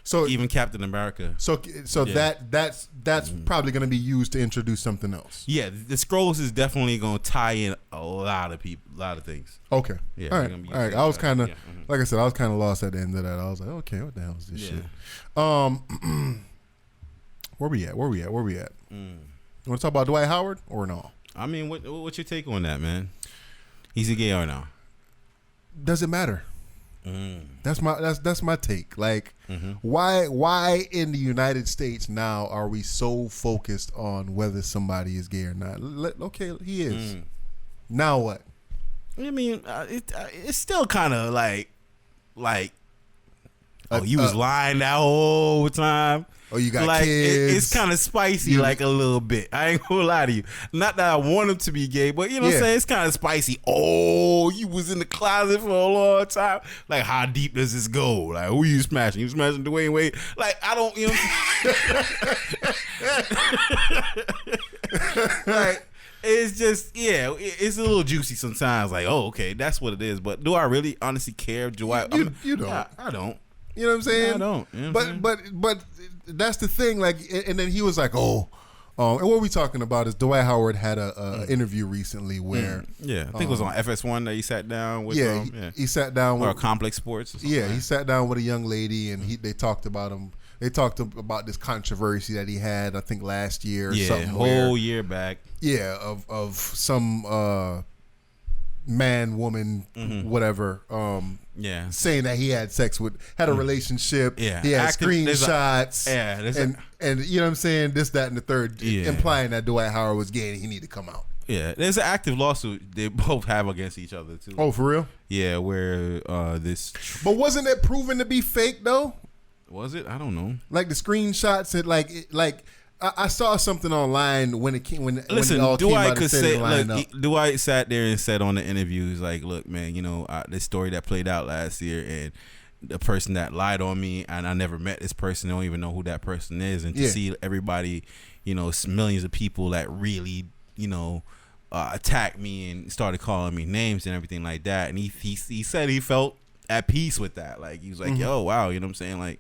So even Captain America. So Yeah. that's probably going to be used to introduce something else. Yeah, the scrolls is definitely going to tie in a lot of people, a lot of things. Okay. Yeah, All they're right. gonna be All right. using I was that. kind of, Yeah, like I said, I was kind of lost at the end of that. I was like, okay, what the hell is this Yeah. shit? Where we at? Mm. You want to talk about Dwight Howard or no? I mean, what's your take on that, man? He's a gay or no? Doesn't matter. Mm. That's my take. Like, Mm-hmm. why in the United States now are we so focused on whether somebody is gay or not? Okay, he is. Now what? I mean, it's still kind of like, oh, you was lying that whole time. Oh, you got like, kids. It's kind of spicy, like a little bit. I ain't gonna lie to you. Not that I want him to be gay, but you know what I'm saying? It's kind of spicy. Oh, you was in the closet for a long time. Like, how deep does this go? Like, who you smashing? You smashing Dwayne Wade? Like, I don't, you know. Like, it's just, yeah, it's a little juicy sometimes. Like, oh, okay, that's what it is. But do I really honestly care? Do I? You don't. I don't. You know what I'm saying? I don't. You know but that's the thing. Like, and then he was like, and what we talking about is Dwight Howard had a interview recently where, I think it was on FS1 that he sat down with. He sat down or with Complex Sports. Or he sat down with a young lady and they talked about him. They talked about this controversy that he had, I think last year. Or something whole year back. Yeah, of some man, woman, whatever. Saying that he had sex with, had a relationship. Yeah, he had screenshots. And you know what I'm saying? This, that, and the third, implying that Dwight Howard was gay and he needed to come out. Yeah, there's an active lawsuit they both have against each other too. Oh, for real? Yeah, where this. But wasn't it proven to be fake though? Was it? I don't know. Like the screenshots and like I saw something online when it came when it all came out and said it lined up. Dwight sat there and said on the interview, he's like, "Look, man, you know this story that played out last year, and the person that lied on me, and I never met this person, I don't even know who that person is, and to see everybody, you know, millions of people that really, you know, attacked me and started calling me names and everything like that, and he said he felt at peace with that, like he was like, yo, wow, you know what I'm saying, like."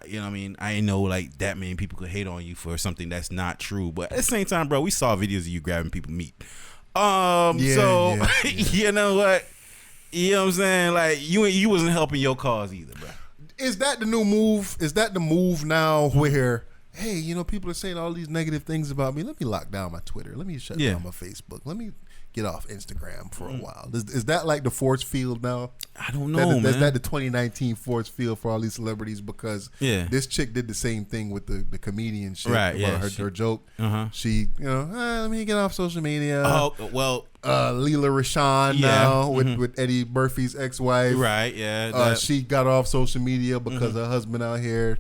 You know what I mean? I ain't know like that many people could hate on you for something that's not true. But at the same time, bro, we saw videos of you grabbing people meat. You know what? You know what I'm saying? Like you wasn't helping your cause either, bro. Is that the new move? Is that the move now where, hey, you know, people are saying all these negative things about me. Let me lock down my Twitter. Let me shut down my Facebook. Let me get off Instagram for a while. Is that like the force field now? I don't know, man. Is that the 2019 force field for all these celebrities? Because this chick did the same thing with the comedian shit about her joke. She, you know, let me get off social media. Oh, well. Leela Rashawn now with Eddie Murphy's ex-wife. Right, yeah. She got off social media because her husband out here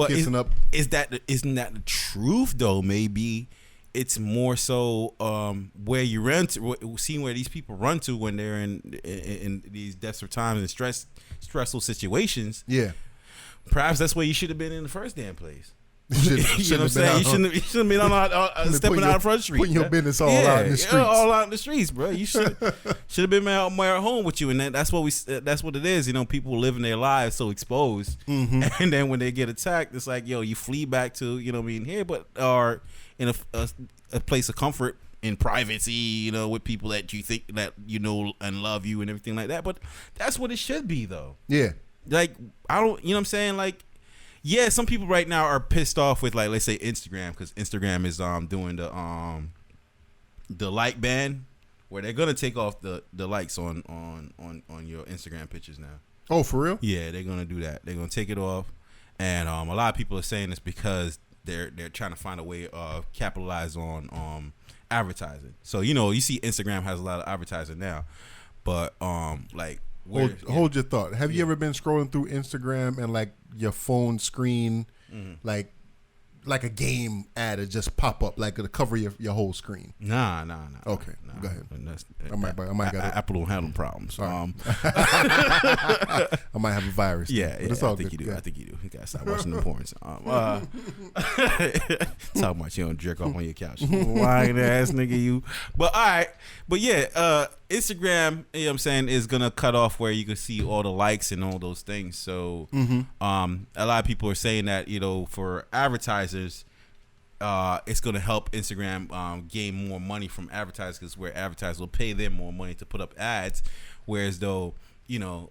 kissing up. Isn't that the truth though? Maybe it's more so where you run to, seeing where these people run to when they're in these desperate times and stressful situations. Yeah, perhaps that's where you should have been in the first damn place. You know what I'm saying? You shouldn't have been on stepping out of Front Street, putting your business all out in the streets. All out in the streets, bro. You should have been more at home with you, and that's what it is. You know, people living their lives so exposed, and then when they get attacked, it's like, yo, you flee back to, you know what I mean, here, but or in a place of comfort in privacy, you know, with people that you think that you know and love you and everything like that. But that's what it should be, though. Yeah, like I don't, you know what I'm saying, like. Yeah, some people right now are pissed off with, like, let's say Instagram, because Instagram is doing the like ban, where they're gonna take off the likes on your Instagram pictures now. Oh, for real? Yeah, they're gonna do that. They're gonna take it off, and a lot of people are saying it's because they're trying to find a way of capitalize on advertising. So you know, you see Instagram has a lot of advertising now, but like. Hold your thought. Have you ever been scrolling through Instagram and like your phone screen, like a game ad would just pop up, like it'll cover your whole screen? Nah. Okay, go ahead. I might got Apple don't have them problems. I might have a virus. Yeah, but it's all I think good. you do. I think you do. gotta stop watching the porns. Talking about you don't jerk off on your couch. Lying ass nigga, you. But all right. But yeah, Instagram, you know what I'm saying, is gonna cut off where you can see all the likes and all those things. So a lot of people are saying that, you know, for advertisers, it's going to help Instagram gain more money from advertisers, where advertisers will pay them more money to put up ads, whereas though, you know,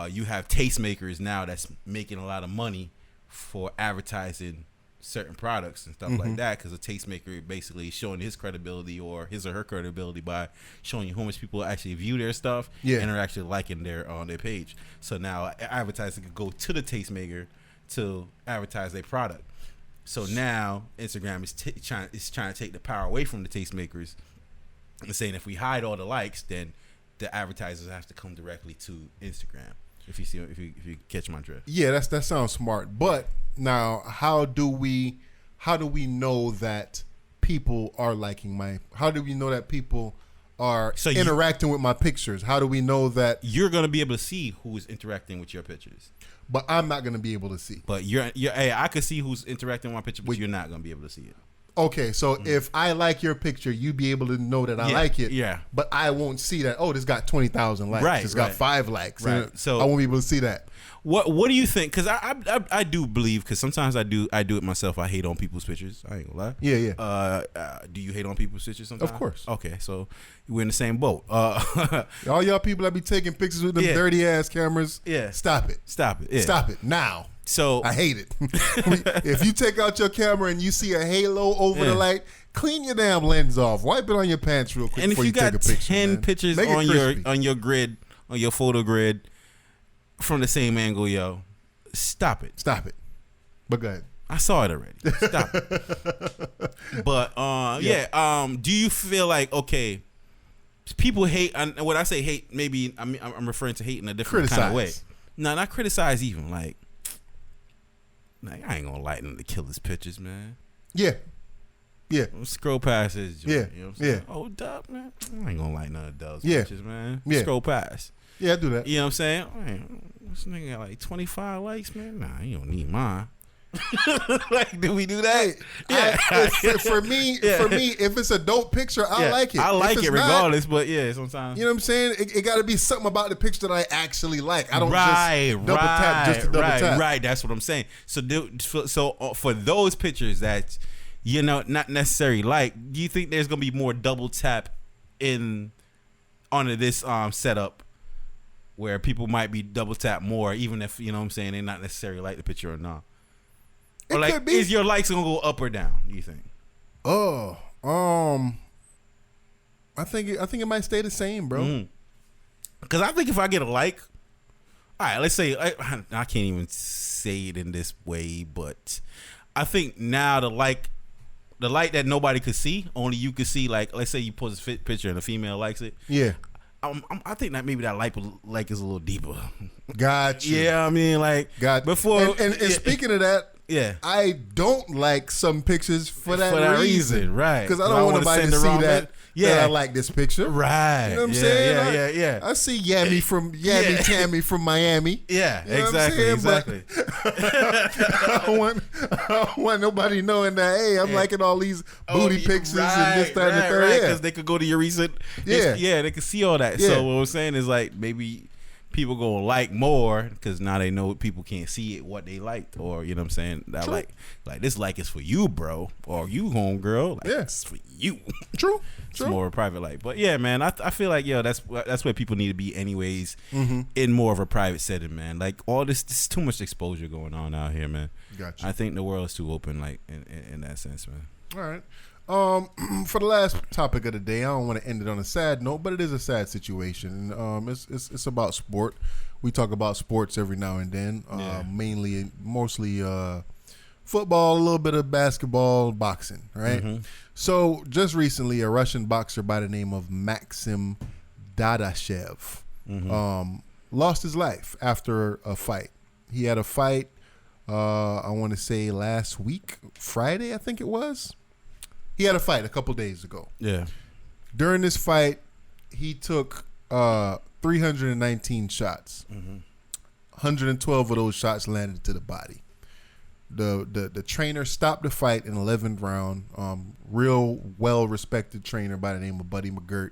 you have tastemakers now that's making a lot of money for advertising certain products and stuff like that, because a tastemaker basically is showing his credibility or his or her credibility by showing you how much people actually view their stuff and are actually liking their on their page. So now advertisers can go to the tastemaker to advertise their product. So now Instagram is trying to take the power away from the tastemakers and saying if we hide all the likes, then the advertisers have to come directly to Instagram. If you catch my drift. Yeah, that sounds smart. But now, how do we know that people are liking my? How do we know that people are interacting with my pictures? How do we know that you're gonna be able to see who is interacting with your pictures? But I'm not gonna be able to see. But hey, I could see who's interacting with my picture, but you're not gonna be able to see it. Okay, so if I like your picture, you'd be able to know that I like it. Yeah. But I won't see that. Oh, this got 20,000 likes. Right. It's got 5 likes. Right. So I won't be able to see that. What do you think? Because I do believe, because sometimes I do it myself. I hate on people's pictures. I ain't gonna lie. Yeah. Do you hate on people's pictures sometimes? Of course. Okay, so we're in the same boat. All y'all people that be taking pictures with them dirty ass cameras. Yeah. Stop it. Yeah. Stop it now. So I hate it. If you take out your camera and you see a halo over the light, clean your damn lens off. Wipe it on your pants real quick. And before if you got take a picture, 10 pictures on your grid, on your photo grid, from the same angle, yo, stop it. Stop it. But go ahead. I saw it already. Stop it. But do you feel like, okay, people hate? And when I say hate, maybe I'm referring to hate in a different kind of way. No, not criticize even. Like I ain't gonna lighten the killer's pictures, man. Yeah. Scroll past his joint. Yeah. You know what I'm saying? Oh, Dub, man. I ain't gonna light none of those pictures, man. Yeah. Scroll past. Yeah, I do that. You know what I'm saying? Man, this nigga got like 25 likes, man. Nah, you don't need mine. Like, do we do that? For me, if it's a dope picture, I like it. I like it regardless, but sometimes. You know what I'm saying? It got to be something about the picture that I actually like. I don't just double tap just to double tap. Right, that's what I'm saying. So for those pictures that, you know, not necessarily like, do you think there's going to be more double tap onto this setup where people might be double tap more, even if, you know what I'm saying, they not necessarily like the picture or not? Or like, is your likes gonna go up or down, do you think? I think it might stay the same, bro. Because I think if I get a like, all right, let's say I can't even say it in this way, but I think now the like that nobody could see, only you could see. Like, let's say you post a picture and a female likes it. Yeah. I think that maybe that like is a little deeper. Gotcha. Yeah, I mean, like, before. And speaking of that, I don't like some pictures for that reason, right? Because I don't want nobody to see that. That I like this picture, right? You know what I'm saying? Yeah. I see Yammy Tammy from Miami. Yeah, you know exactly. I don't want nobody knowing that. Hey, I'm liking all these booty pictures and this, that, and the third. Right, because they could go to your recent. They could see all that. So what I'm saying is, like, maybe people gonna like more because now they know people can't see it what they liked, or you know what I'm saying, that True. like this like is for you, bro, or you homegirl, like it's for you. True. It's more of a private like, but yeah, man, I feel like that's where people need to be anyways, in more of a private setting, man. Like all this is too much exposure going on out here, man. Gotcha. I think the world is too open, like in that sense, man. All right. For the last topic of the day, I don't want to end it on a sad note, but it is a sad situation. It's about sport. We talk about sports every now and then, mostly football, a little bit of basketball, boxing, right? So just recently, a Russian boxer by the name of Maxim Dadashev lost his life after a fight. He had a fight, I want to say last week, Friday, I think it was. He had a fight a couple days ago. Yeah. During this fight, he took 319 shots. 112 of those shots landed to the body. The trainer stopped the fight in the 11th round. Real well respected trainer by the name of Buddy McGirt.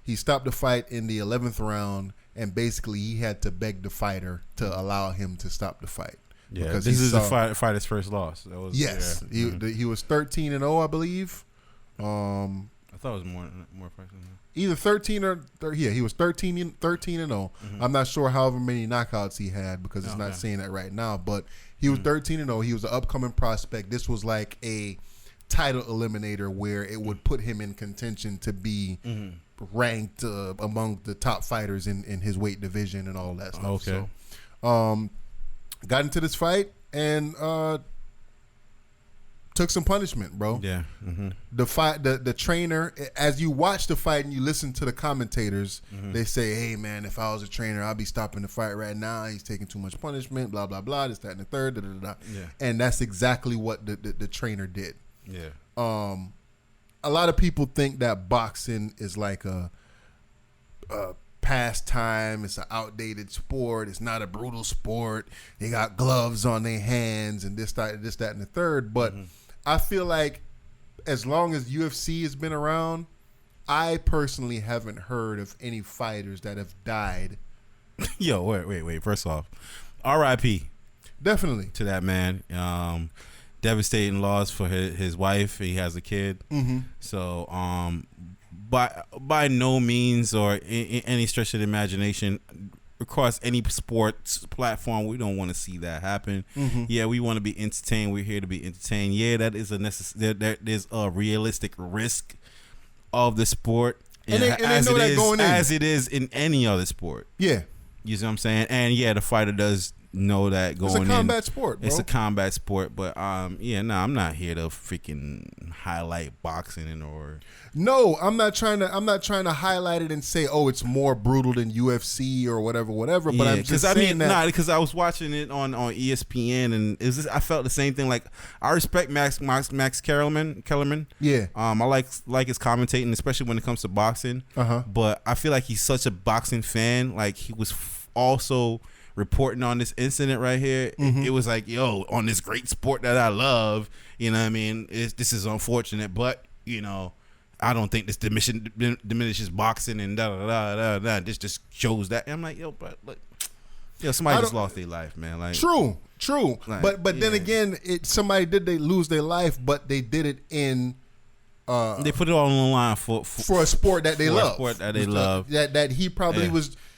He stopped the fight in the 11th round, and basically he had to beg the fighter to allow him to stop the fight. Yeah, because this is the fighter's first loss. That was, yes, yeah. He was 13-0, I believe. I thought it was more fights than that. Either 13 or he was 13-0. I'm not sure however many knockouts he had because it's not saying that right now. But he was 13-0. He was an upcoming prospect. This was like a title eliminator where it would put him in contention to be ranked among the top fighters in his weight division and all that stuff. Okay. So, got into this fight and took some punishment, bro. Yeah. The trainer, as you watch the fight and you listen to the commentators, they say, "Hey man, if I was a trainer, I'd be stopping the fight right now. He's taking too much punishment, blah blah blah, this, that, and the third, da, da, da. Yeah. And that's exactly what the trainer did. Yeah. A lot of people think that boxing is like a pastime. It's an outdated sport. It's not a brutal sport. They got gloves on their hands and this, that, and the third. But I feel like as long as UFC has been around, I personally haven't heard of any fighters that have died. Yo, wait. First off, R.I.P. Definitely to that man. Devastating loss for his wife. He has a kid. So, by no means or any stretch of the imagination, across any sports platform, we don't want to see that happen. Yeah, we want to be entertained. We're here to be entertained. Yeah, that is there's a realistic risk of the sport, and they know that going in, as it is in any other sport. Yeah, you see what I'm saying? And yeah, the fighter does know that going in. It's a combat sport, bro. It's a combat sport, but I'm not here to freaking highlight boxing or. No, I'm not trying to highlight it and say, oh, it's more brutal than UFC or whatever. But I'm just saying that because I was watching it on ESPN and I felt the same thing. Like I respect Max Kellerman. Yeah. I like his commentating, especially when it comes to boxing. But I feel like he's such a boxing fan. Like he was also reporting on this incident right here. It was like, yo, on this great sport that I love, you know what I mean? This is unfortunate, but, you know, I don't think this diminishes boxing and da-da-da-da-da. This just shows that. And I'm like, yo, but look, somebody just lost their life, man. Like True. Like, but then again, somebody did lose their life, but they did it in they put it all on the line for a sport that they love. A sport that they love. That he probably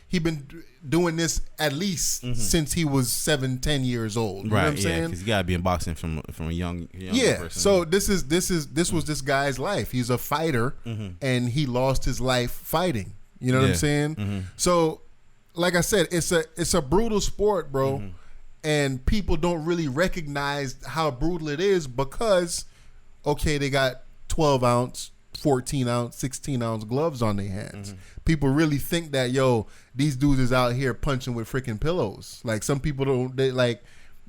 he been doing this at least since he was 7-10 years old. You know what I'm saying? Because you gotta be in boxing from a young person. So this was this guy's life. He's a fighter, and he lost his life fighting. You know what I'm saying? So, like I said, it's a brutal sport, bro, and people don't really recognize how brutal it is because, okay, they got 12-ounce, 14-ounce, 16-ounce gloves on their hands. People really think that, yo, these dudes is out here punching with freaking pillows. Like some people don't.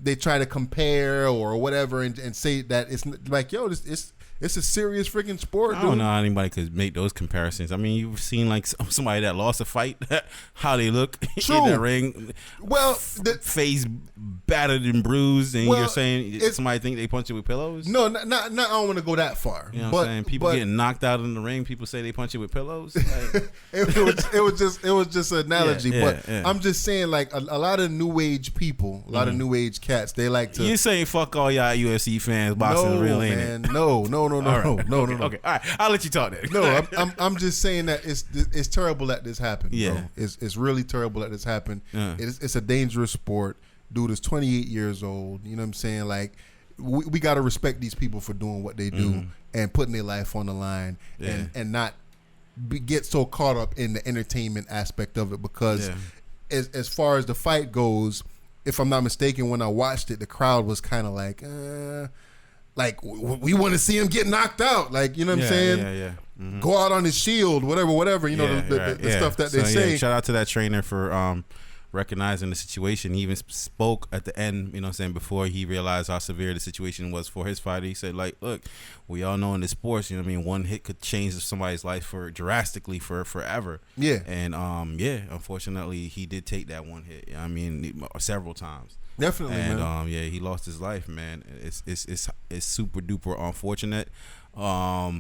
They try to compare or whatever and say that it's like, yo, it's a serious freaking sport. I don't know how anybody could make those comparisons. I mean, you've seen like somebody that lost a fight, how they look in the ring. Well, face battered and bruised, and you're saying somebody think they punch you with pillows? No, not I don't want to go that far. You know what I'm saying? People getting knocked out in the ring. People say they punch you with pillows. Like, it was just an analogy. Yeah. I'm just saying, like a lot of new age people, a lot of new age cats, they like to. You saying fuck all y'all UFC fans, boxing real, ain't it? No. Okay, all right, I'll let you talk then. No, I'm just saying that it's terrible that this happened. Yeah, bro. It's really terrible that this happened. It's a dangerous sport. Dude is 28 years old. You know what I'm saying? Like we got to respect these people for doing what they do and putting their life on the line and not get so caught up in the entertainment aspect of it because as far as the fight goes, if I'm not mistaken, when I watched it, the crowd was kind of like we want to see him get knocked out. Like, you know what I'm saying? Yeah. Go out on his shield, whatever. You know, the stuff that they say. Shout out to that trainer for recognizing the situation. He even spoke at the end, you know what I'm saying, before he realized how severe the situation was for his fighter. He said, like, look, we all know in the sports, you know what I mean, one hit could change somebody's life drastically for forever. Yeah. And unfortunately he did take that one hit. I mean, several times. Definitely, and man. yeah, he lost his life, man. It's super duper unfortunate. I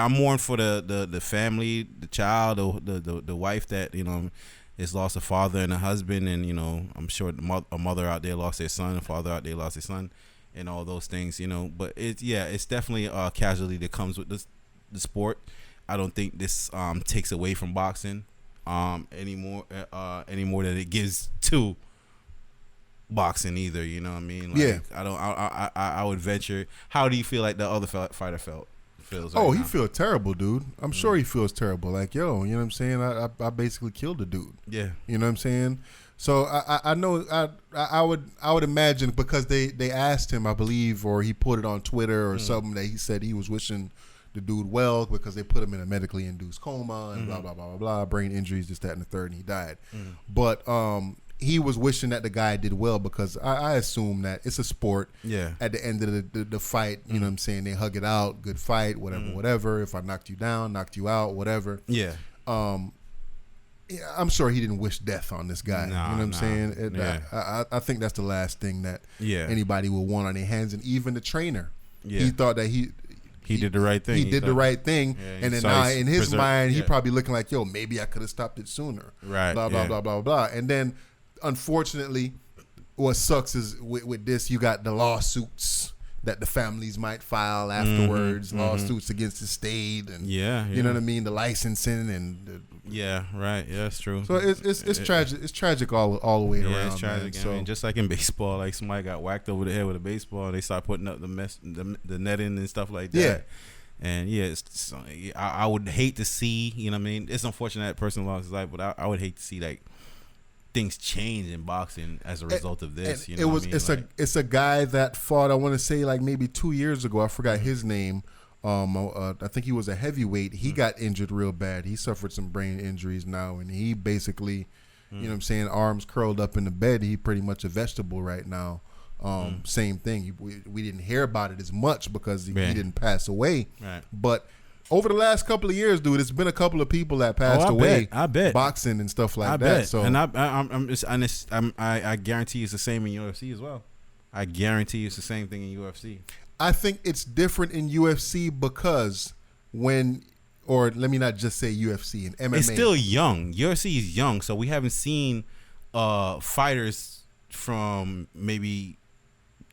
mourn for the family, the child, the wife that has lost a father and a husband, and I'm sure a mother out there lost their son, a father out there lost their son, and all those things, But it's definitely a casualty that comes with the sport. I don't think this takes away from boxing anymore than it gives to boxing either. You know what I mean? Yeah. I would venture. How do you feel like the other fighter feels? Oh, right he now? feels terrible, dude. I'm sure he feels terrible. Like, yo, you know what I'm saying? I basically killed the dude. Yeah. You know what I'm saying? So I know I would imagine, because they asked him, I believe, or he put it on Twitter or something, that he said he was wishing the dude well because they put him in a medically induced coma and blah blah blah blah blah, brain injuries, this, that, and the third, and he died. But he was wishing that the guy did well, because I assume that it's a sport. Yeah. At the end of the fight, you know what I'm saying, they hug it out, good fight, whatever. If I knocked you down, knocked you out, whatever. Yeah. I'm sure he didn't wish death on this guy. You know what I'm saying? I think that's the last thing that anybody would want on their hands, and even the trainer. Yeah. He thought that he did the right thing. He did the right thing, Yeah, and then now in his mind, he probably looking like, yo, maybe I could have stopped it sooner. Right. Blah blah blah blah blah. And then, unfortunately, what sucks is with this, you got the lawsuits that the families might file afterwards, lawsuits against the state, and you know what I mean, the licensing and right. Yeah, that's true. so it's tragic. It's tragic all the way around. Yeah, it's tragic. Man. So, I mean, just like in baseball, like somebody got whacked over the head with a baseball, and they start putting up the netting and stuff like that. Yeah. And I would hate to see, you know what I mean? It's unfortunate that person lost his life, but I would hate to see like things change in boxing as a result of this. You know it's a guy that fought, I want to say, like maybe 2 years ago. I forgot his name. I think he was a heavyweight. He got injured real bad. He suffered some brain injuries now, and he basically, you know what I'm saying, arms curled up in the bed. He pretty much a vegetable right now. Same thing. We didn't hear about it as much because he didn't pass away. Right. But over the last couple of years, dude, it's been a couple of people that passed away. I bet. Boxing and stuff like that. Bet. So, and I guarantee it's the same in UFC as well. I guarantee it's the same thing in UFC. I think it's different in UFC because let me not just say UFC, and MMA. It's still young. UFC is young, so we haven't seen fighters from maybe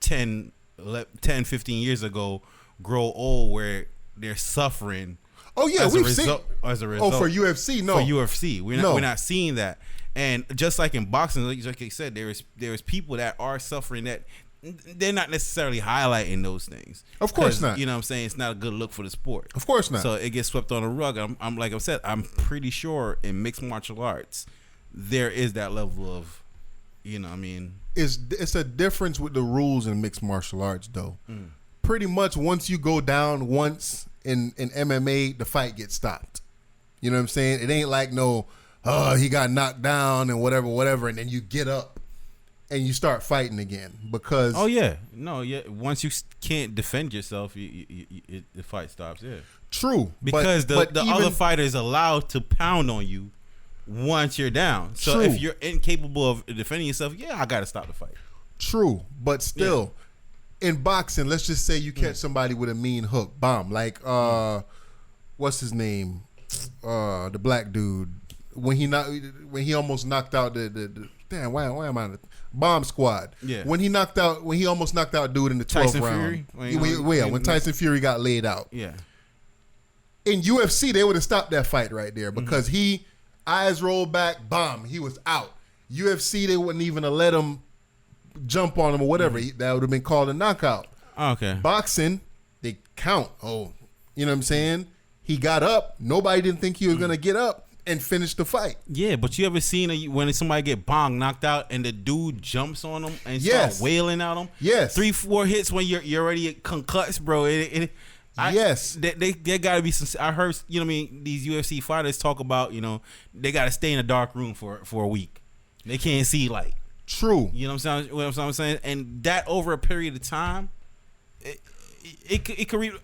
10, 15 years ago grow old where they're suffering. Oh yeah, as a result. Oh, for UFC, no. For UFC, we're not seeing that. And just like in boxing, like I said, there's people that are suffering that they're not necessarily highlighting those things. Of course not. You know what I'm saying? It's not a good look for the sport. Of course not. So it gets swept on the rug. I'm like I said, I'm pretty sure in mixed martial arts there is that level of, you know what I mean? It's a difference with the rules in mixed martial arts, though. Pretty much once you go down once in MMA, the fight gets stopped. You know what I'm saying? It ain't like he got knocked down and whatever, and then you get up and you start fighting again because. Oh yeah, once you can't defend yourself, the fight stops. Yeah, true. Because the other fighter is allowed to pound on you once you're down. So if you're incapable of defending yourself, I got to stop the fight. True, but still, in boxing, let's just say you catch somebody with a mean hook, bomb, like what's his name, the black dude, when he almost knocked out the damn, why am I Bomb Squad? Yeah, when he almost knocked out dude in the 12th round. When Tyson Fury got laid out. Yeah, in UFC they would have stopped that fight right there because he. Eyes rolled back, bomb. He was out. UFC, they wouldn't even have let him jump on him or whatever. That would have been called a knockout. Okay. Boxing, they count. Oh, you know what I'm saying? He got up. Nobody didn't think he was going to get up and finish the fight. Yeah, but you ever seen when somebody get knocked out and the dude jumps on him and start wailing at him? Yes. 3-4 hits when you're already concussed, bro. Yes, there got to be some. I heard, you know what I mean, these UFC fighters talk about, they got to stay in a dark room for a week. They can't see light. True. You know what I'm saying? And that over a period of time, it could.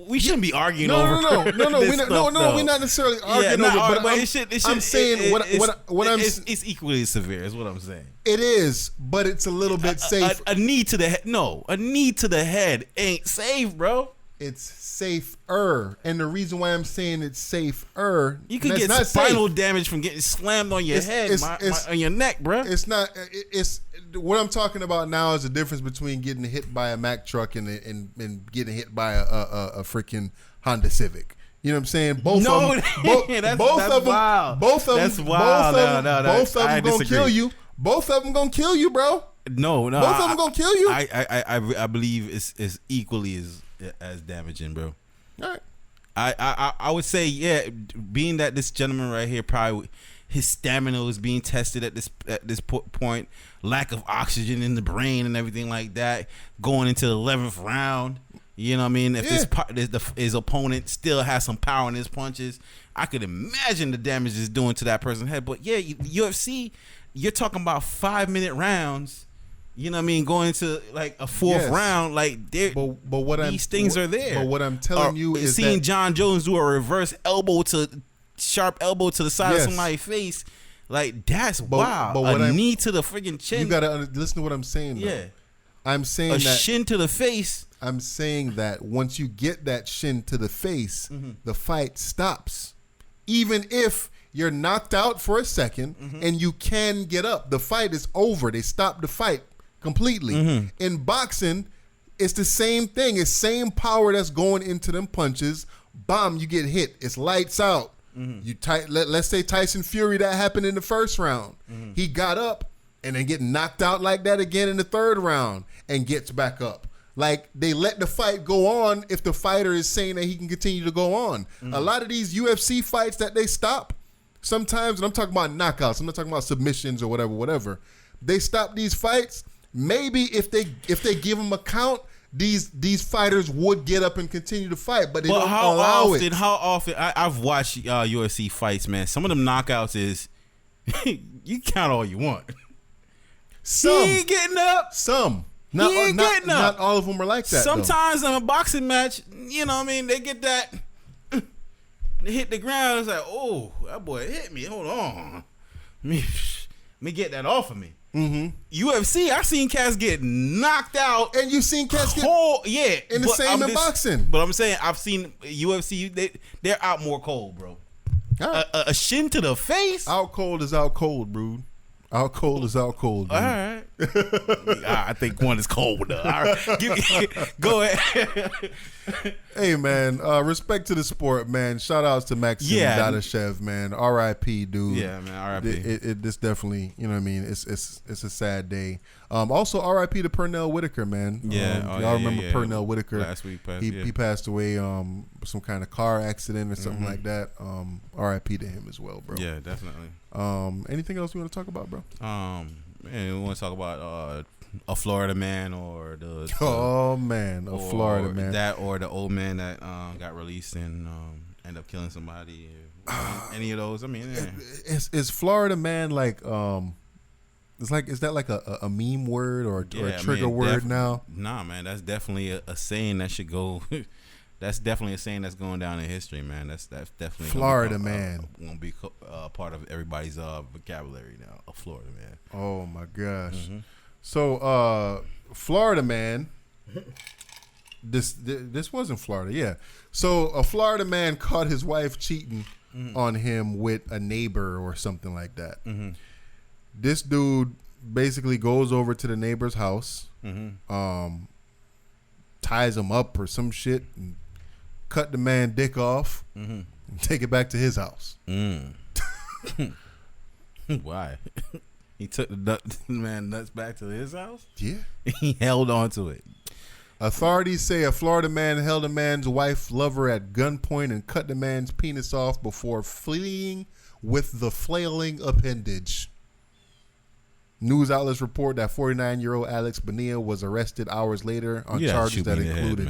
we shouldn't be arguing No, over. We're not necessarily arguing over. But it should. I'm saying it's equally as severe. Is what I'm saying. It is, but it's a little bit safe. A knee to the head. No, a knee to the head ain't safe, bro. It's safer, and the reason why I'm saying it's safer, you can get spinal damage from getting slammed on your head, on your neck, bro. It's not. It's what I'm talking about now is the difference between getting hit by a Mack truck and getting hit by a freaking Honda Civic. You know what I'm saying? Both of them. Both of them. Wild. Both of them. That's wild. Both of them gonna kill you. Both of them gonna kill you, bro. No. Both of them gonna kill you. I believe it's equally as damaging, bro. All right. I would say, yeah, being that this gentleman right here probably his stamina was being tested at this point, lack of oxygen in the brain and everything like that, going into the 11th round. You know what I mean? If his opponent still has some power in his punches, I could imagine the damage it's doing to that person's head. But yeah, UFC, you're talking about 5-minute rounds. You know what I mean? Going into like a fourth round, like these things are there. But what I'm telling you is seeing John Jones do a reverse sharp elbow to the side of somebody's face, like that's wild. But a knee to the freaking chin. You gotta listen to what I'm saying. Though. Yeah, I'm saying a shin to the face. I'm saying that once you get that shin to the face, the fight stops. Even if you're knocked out for a second and you can get up, the fight is over. They stop the fight completely. In boxing, it's the same thing. It's same power that's going into them punches. Bomb, you get hit. It's lights out. Let's say Tyson Fury, that happened in the first round. He got up and then get knocked out like that again in the third round and gets back up. Like, they let the fight go on if the fighter is saying that he can continue to go on. A lot of these UFC fights that they stop, sometimes, and I'm talking about knockouts, I'm not talking about submissions or whatever. They stop these fights. Maybe if they give them a count, these fighters would get up and continue to fight, but they don't allow it. How often? I've watched UFC fights, man. Some of them knockouts is you count all you want. Some he ain't getting up. Some. Not all of them are like that. Sometimes in a boxing match, you know what I mean, they get that, they hit the ground. It's like, oh, that boy hit me. Hold on, let me get that off of me. UFC, I seen cats get knocked out, and you seen cats get in the same in boxing. But I'm saying I've seen UFC. They're out more cold, bro. Right. A shin to the face. Out cold is out cold, bro. Out cold is out cold. All right. I think one is colder. All right. Go ahead. Hey, man. Respect to the sport, man. Shout outs to Maxim Dadashev, man. R.I.P., dude. Yeah, man. R.I.P. This definitely, you know what I mean? It's a sad day. Also, R.I.P. to Pernell Whitaker, man. Yeah. Y'all remember Pernell Whitaker? Last week. He passed away some kind of car accident or something like that. R.I.P. to him as well, bro. Yeah, definitely. Anything else you want to talk about, bro? Man, we want to talk about a Florida man or the Florida man, that or the old man that got released and ended up killing somebody. Any of those? I mean, is Florida man like is that like a meme word or a trigger word now? Nah, man, that's definitely a saying that should go. That's definitely a saying that's going down in history, man. That's definitely Florida man. Won't be part of everybody's vocabulary now. A Florida man. Oh my gosh. So Florida man. This wasn't Florida, yeah. So a Florida man caught his wife cheating on him with a neighbor or something like that. This dude basically goes over to the neighbor's house, ties him up or some shit, and cut the man dick off, and take it back to his house. Why? He took the man nuts back to his house? Yeah. He held on to it. Authorities say a Florida man held a man's wife lover at gunpoint and cut the man's penis off before fleeing with the flailing appendage. News outlets report that 49-year-old Alex Bonilla was arrested hours later on charges that included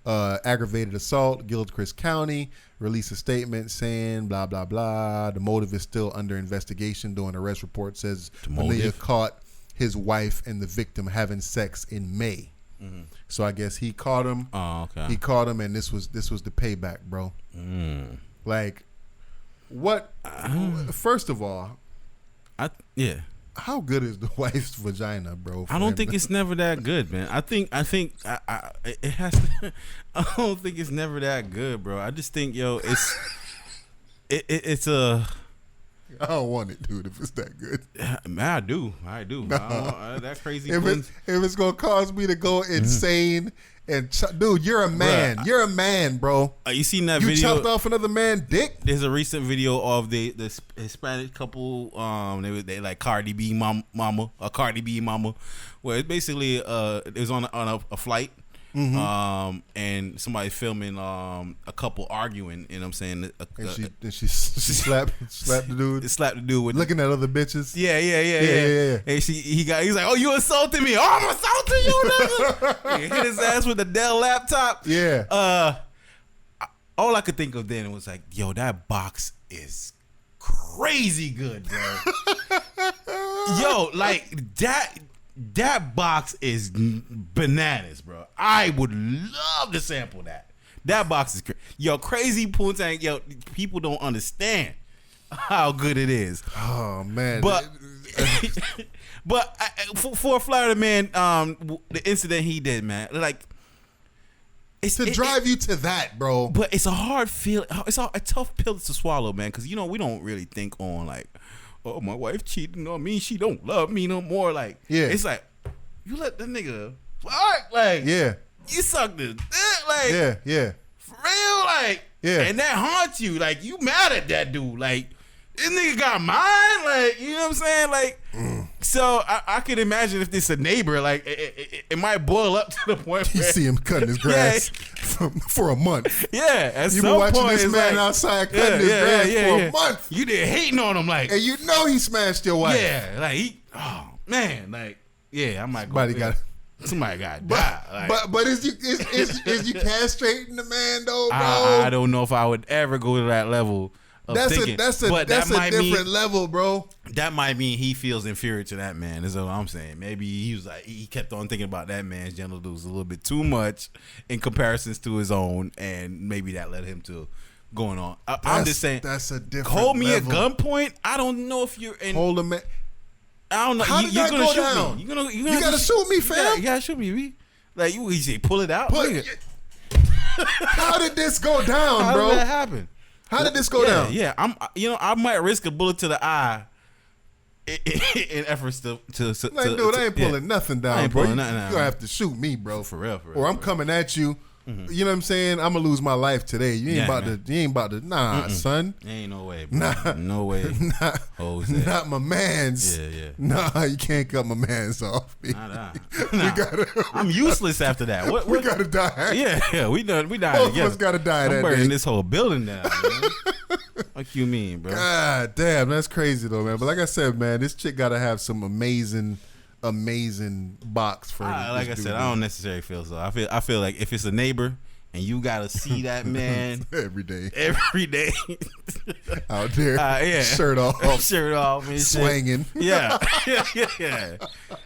aggravated assault. Gilchrist County released a statement saying blah, blah, blah. The motive is still under investigation, though an arrest report says Bonilla caught his wife and the victim having sex in May. Mm-hmm. So I guess he caught him. Oh, okay. He caught him, and this was the payback, bro. Like, what? First of all, yeah. How good is the wife's vagina, bro? I don't think it's never that good, man. I think it has to. I don't think it's never that good, bro. I just think, yo, it's a. I don't want it, dude. If it's that good, Man, I do. No. That crazy. If it's gonna cause me to go insane and dude, you're a man. Bruh, you're a man, bro. You seen that you video? You chopped off another man's dick. There's a recent video of the Hispanic couple. They like Cardi B mama, where it's basically it was on a flight. Mm-hmm. And somebody filming a couple arguing, you know what I'm saying? And she slapped the dude. Slapped the dude with looking at other bitches. Yeah. And he's like, "Oh, you insulting me? Oh, I'm insulting you, nigga." He hit his ass with a Dell laptop. Yeah. All I could think of then was like, yo, that box is crazy good, bro. Yo, like that box is bananas, bro. I would love to sample that. That box is crazy. Yo, crazy poontang. Yo, people don't understand how good it is. Oh man, but for a Florida man, the incident he did, man, like it's to drive you to that, bro. But it's a hard feel. It's a tough pill to swallow, man, because we don't really think on like, oh, my wife cheating on me, she don't love me no more. Like, it's like, you let the nigga fuck, like, you suck this dick, like, for real, like, and that haunts you, like, you mad at that dude, like, this nigga got mine, like, you know what I'm saying, like, so I could imagine if this a neighbor, like, it might boil up to the point you where see him cutting his grass for a month. At you some been watching point, this man like, outside cutting his grass for a month. You did hating on him, like, and you know he smashed your wife. Yeah, like oh man, like I might somebody got die. Like, but is you castrating the man though, bro? I don't know if I would ever go to that level. That's a different level, bro. That might mean he feels inferior to that man. Is what I'm saying. Maybe he was like he kept on thinking about that man's genitals a little bit too much in comparisons to his own, and maybe that led him to going on. I'm just saying that's a different. Hold me level. at gunpoint. I don't know if you're in. Hold him. I don't know. How did you're that gonna go shoot down? me. You gotta shoot me, fam. You gotta shoot me. B. Like you say, pull it out. How did this go down, How bro? did that happen? How did this go down? Yeah, I might risk a bullet to the eye in efforts to like, dude, I ain't pulling nothing down, I ain't bro. pulling nothing You down. gonna have to shoot me, bro. For real. Or I'm coming at you. Mm-hmm. You know what I'm saying? I'm gonna lose my life today. You ain't about to. Nah, son. Ain't no way, bro. Nah, no way. Not my man's. Yeah. Nah, you can't cut my man's off. Nah. I'm useless after that. What we gotta die. Yeah, we die Both together. of us gotta die I'm that burning day. this whole building down, man. What you mean, bro? God damn, that's crazy though, man. But like I said, man, this chick gotta have some amazing box for like I said, I don't necessarily feel so. I feel like if it's a neighbor and you gotta see that man every day out there, shirt off, and swinging, yeah.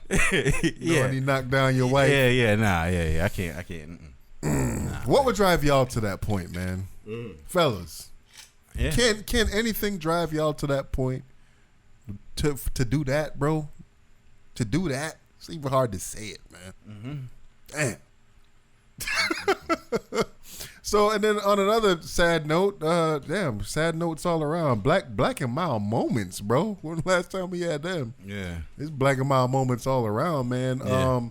When he knocked down your wife, I can't. What would drive y'all to that point, man, fellas? Yeah. Can anything drive y'all to that point? To do that, bro? To do that? It's even hard to say it, man. Damn. So, and then on another sad note, sad notes all around. Black and mild moments, bro. When the last time we had them? Yeah. It's black and mild moments all around, man. Yeah.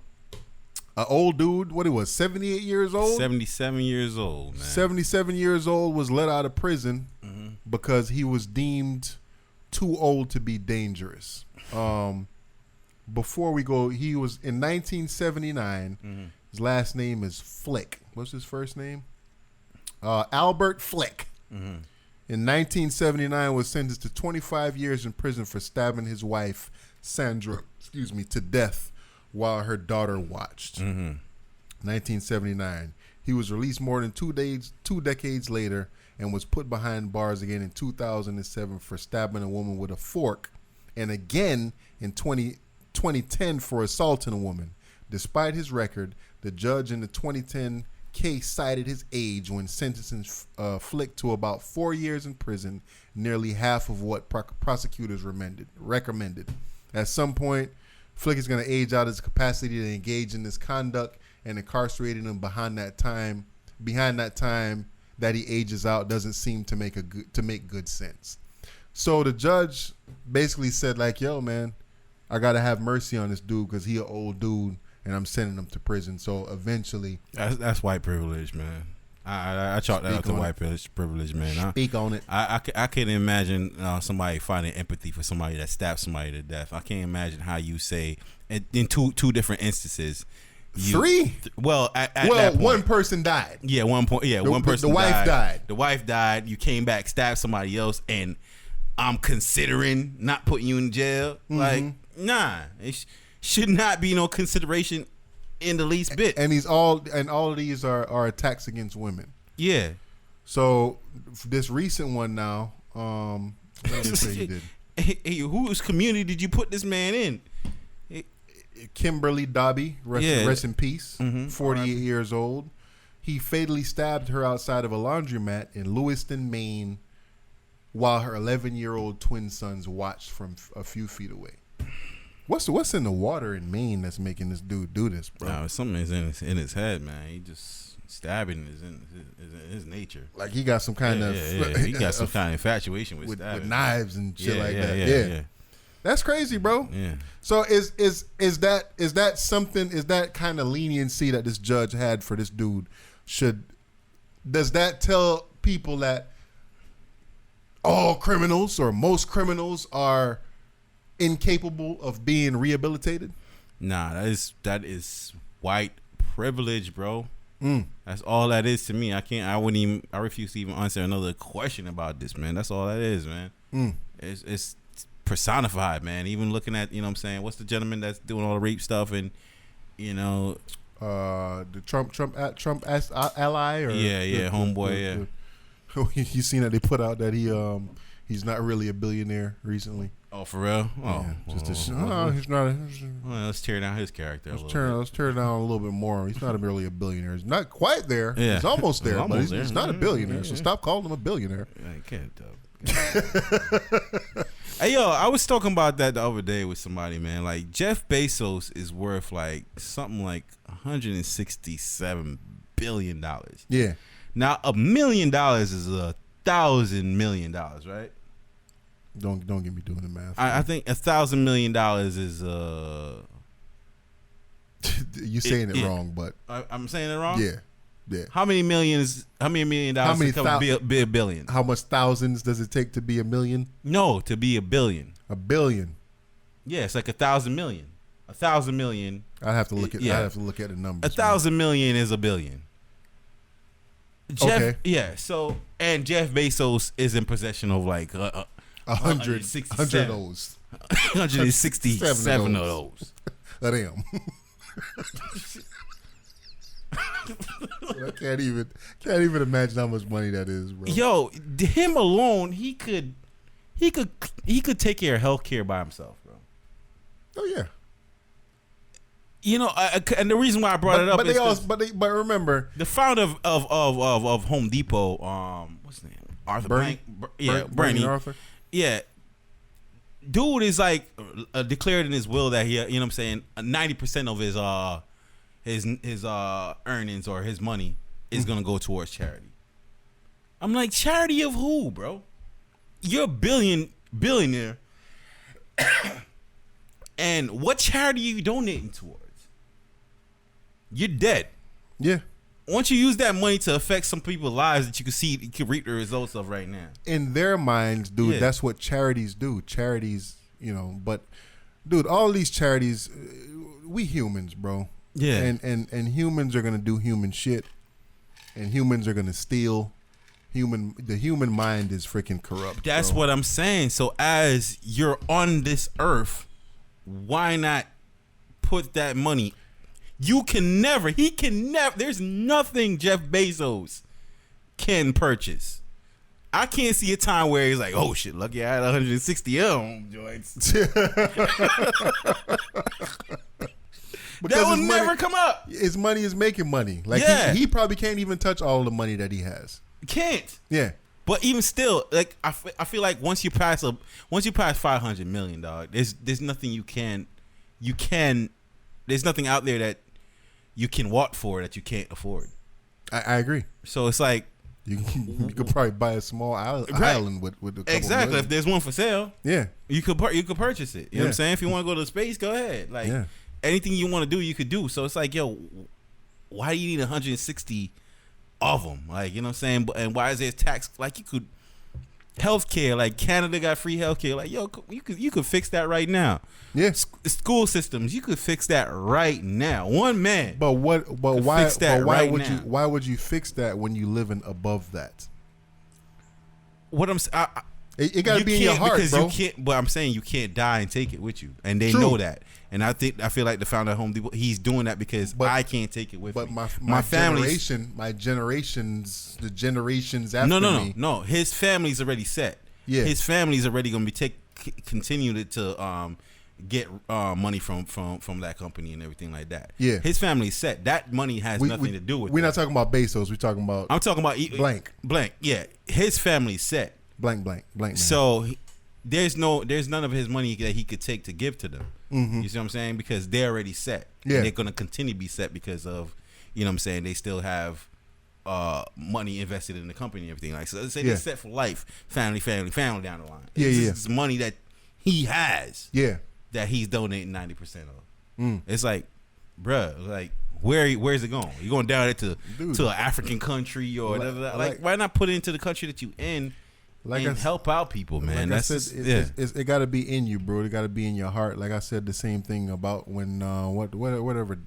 An old dude, what he was, 78 years old? 77 years old, man. 77 years old, was let out of prison because he was deemed too old to be dangerous. Before we go, he was in 1979. His last name is Flick. What's his first name? Albert Flick. In 1979, was sentenced to 25 years in prison for stabbing his wife, Sandra, to death while her daughter watched. 1979. He was released more than 2 decades later and was put behind bars again in 2007 for stabbing a woman with a fork, and again in 2010 for assaulting a woman. Despite his record, The judge in the 2010 case cited his age when sentencing Flick to about 4 years in prison, nearly half of what prosecutors recommended. At some point, Flick is going to age out his capacity to engage in this conduct, and incarcerating him behind that time that he ages out doesn't seem to make good sense. So the judge basically said, like, yo, man, I got to have mercy on this dude because he an old dude, and I'm sending him to prison. So eventually... That's white privilege, man. I chalk that up to white privilege, man. Speak on it. I can't imagine somebody finding empathy for somebody that stabbed somebody to death. I can't imagine how you say, in two different instances... Three? Well, at that point, one person died. Yeah, one person The wife died. The wife died. You came back, stabbed somebody else, and I'm considering not putting you in jail. Mm-hmm. Like, nah. It should not be no consideration in the least bit. And all of these are attacks against women. Yeah. So this recent one now, what did they say he did? Hey, whose community did you put this man in? Kimberly Dobby, rest in peace, 48 Right. years old. He fatally stabbed her outside of a laundromat in Lewiston, Maine, while her 11-year-old twin sons watched from a few feet away. What's in the water in Maine that's making this dude do this, bro? No, something is in his head, man. He just stabbing is in his nature. Like he got some kind of he got some kind of infatuation with knives and shit like that. Yeah. That's crazy, bro. Yeah. So is that something? Is that kind of leniency that this judge had for this dude? Does that tell people that all criminals or most criminals are incapable of being rehabilitated? Nah, that is white privilege, bro. That's all that is to me. I refuse to even answer another question about this, man. That's all that is, man. It's personified, man. Even looking at, you know what I'm saying, what's the gentleman that's doing all the rape stuff and, you know, the Trump ally or homeboy. You seen that they put out that he's not really a billionaire recently. Oh, for real? Oh, yeah, he's not. Well, let's tear down his character. Let's tear it down a little bit more. He's not really a billionaire. He's not quite there. Yeah. He's almost there, but almost he's not a billionaire. So stop calling him a billionaire. I can't tell. Hey, yo, I was talking about that the other day with somebody, man. Like, Jeff Bezos is worth like something like $167 billion. Yeah. Now, $1 million is 1,000 million dollars, right? Don't get me doing the math. I think $1,000 million is You're saying it wrong, but I'm saying it wrong. Yeah. How many million dollars to be a billion? How much thousands does it take to be a million? No, to be a billion. A billion. Yeah, it's like 1,000 million. 1,000 million. I have to look at. I have to look at the numbers. 1,000 million is a billion. Jeff, okay. Yeah. So, and Jeff Bezos is in possession of like 100 of those. 167 of those. Damn. I can't even imagine how much money that is, bro. Yo, him alone, he could take care of healthcare by himself, bro. Oh yeah. You know, and the reason why I brought it up is but remember the founder of Home Depot, what's his name? Arthur Bernie Arthur. Yeah. Dude is like declared in his will that he, you know what I'm saying, 90% of his earnings or his money is gonna go towards charity. I'm like, charity of who, bro? You're a billionaire, and what charity are you donating towards? You're dead. Yeah. Once you use that money to affect some people's lives that you can reap the results of right now. In their minds, dude, that's what charities do. Charities, you know, but dude, all these charities, we humans, bro. Yeah. And humans are gonna do human shit, and humans are gonna steal. The human mind is freaking corrupt. That's bro. what I'm saying. So as you're on this earth, why not put that money? He can never, there's nothing Jeff Bezos can purchase. I can't see a time where he's like, oh shit, lucky I had 160 joints. That will his never money, come up. His money is making money. Like he probably can't even touch all the money that he has. Can't. Yeah. But even still, like I feel like once you pass $500 million, dog, there's nothing there's nothing out there that you can want for that you can't afford. I agree. So it's like you could probably buy a small island with a couple exactly. million. If there's one for sale, yeah, you could purchase it. You know what I'm saying? If you want to go to space, go ahead. Like anything you want to do, you could do. So it's like, yo, why do you need 160 of them? Like, you know what I'm saying? And why is there tax? Like, you could healthcare. Like Canada got free healthcare. Like, yo, you could fix that right now. Yeah, school systems, you could fix that right now. One man. But why? Fix that right would now. you? Why would you fix that when you living above that? What I'm it got to be in your heart, because bro. you can't. But I'm saying you can't die and take it with you, and they True. know that. And I feel like the founder of Home Depot, he's doing that because I can't take it with me. But my generation, the generations after me. No. His family's already set. Yeah, his family's already gonna be continue to get money from that company and everything like that. Yeah, his family's set. That money has nothing to do with. We're not talking about Bezos. We're talking about. I'm talking about blank. Yeah, his family's set. Blank. Man. So there's none of his money that he could take to give to them. Mm-hmm. You see what I'm saying? Because they're already set. Yeah, and they're gonna continue to be set because of, you know what I'm saying, they still have money invested in the company and everything. Like, so let's say they're set for life, family down the line. It's money that he has. Yeah, that he's donating 90% of. It's like, bruh, like where's it going? You going down there to an African country or like why not put it into the country that you in? And help out people, man. Like it got to be in you, bro. It got to be in your heart. Like I said, the same thing about when whatever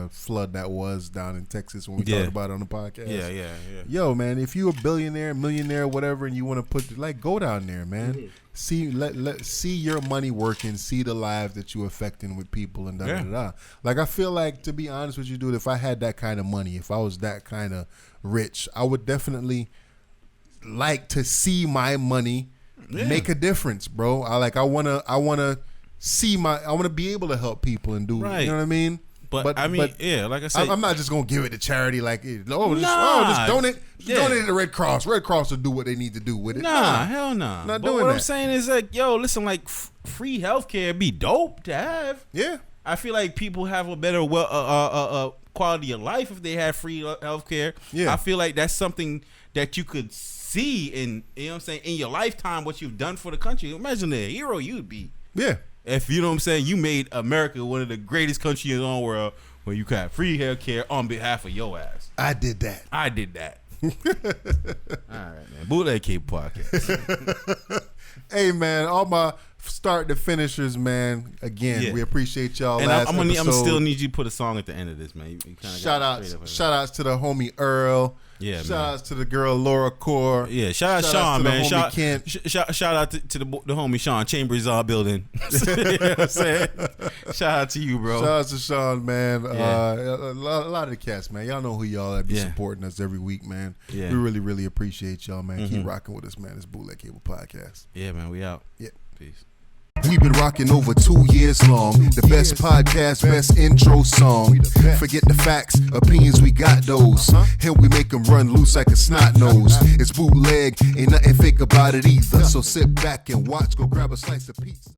flood that was down in Texas when we talked about it on the podcast. Yeah. Yo, man, if you a billionaire, millionaire, whatever, and you want to go down there, man. Mm-hmm. See your money working. See the lives that you affecting with people and da. Like I feel like, to be honest with you, dude, if I had that kind of money, if I was that kind of rich, I would definitely like to see my money make a difference, bro. I want to be able to help people and do, you know what I mean? But like I said, I'm not just gonna give it to charity. Like, just donate it to Red Cross. Red Cross will do what they need to do with it. Hell nah. Not but doing what that. I'm saying is like, yo, listen, like free healthcare be dope to have. Yeah, I feel like people have a better quality of life if they have free healthcare. Yeah, I feel like that's something that you could see in, you know what I'm saying, in your lifetime, what you've done for the country. Imagine the hero you'd be. Yeah. If, you know what I'm saying, you made America one of the greatest countries in the world where you got free health care on behalf of your ass. I did that. All right, man. Bootleg Cable Podcast. Hey, man, all my start to finishers, man. Again, we appreciate y'all. And I'm gonna still need you to put a song at the end of this, man. You shout outs to the homie Earl. Yeah, shout outs to the girl Laura Core. Yeah, shout out Sean, man. Shout out to the homie Sean Chambers building. You know what I'm saying? Shout out to you, bro. Shout out to Sean, man. A lot of the cats, man. Y'all know who y'all that be supporting us every week, man. Yeah. We really, really appreciate y'all, man. Keep rocking with us, man. It's Bootleg Cable Podcast. Yeah, man. We out. Yeah. Peace. We've been rocking over 2 years long. The best podcast, best intro song. Forget the facts, opinions, we got those. And we make them run loose like a snot nose. It's bootleg, ain't nothing fake about it either. So sit back and watch, go grab a slice of pizza.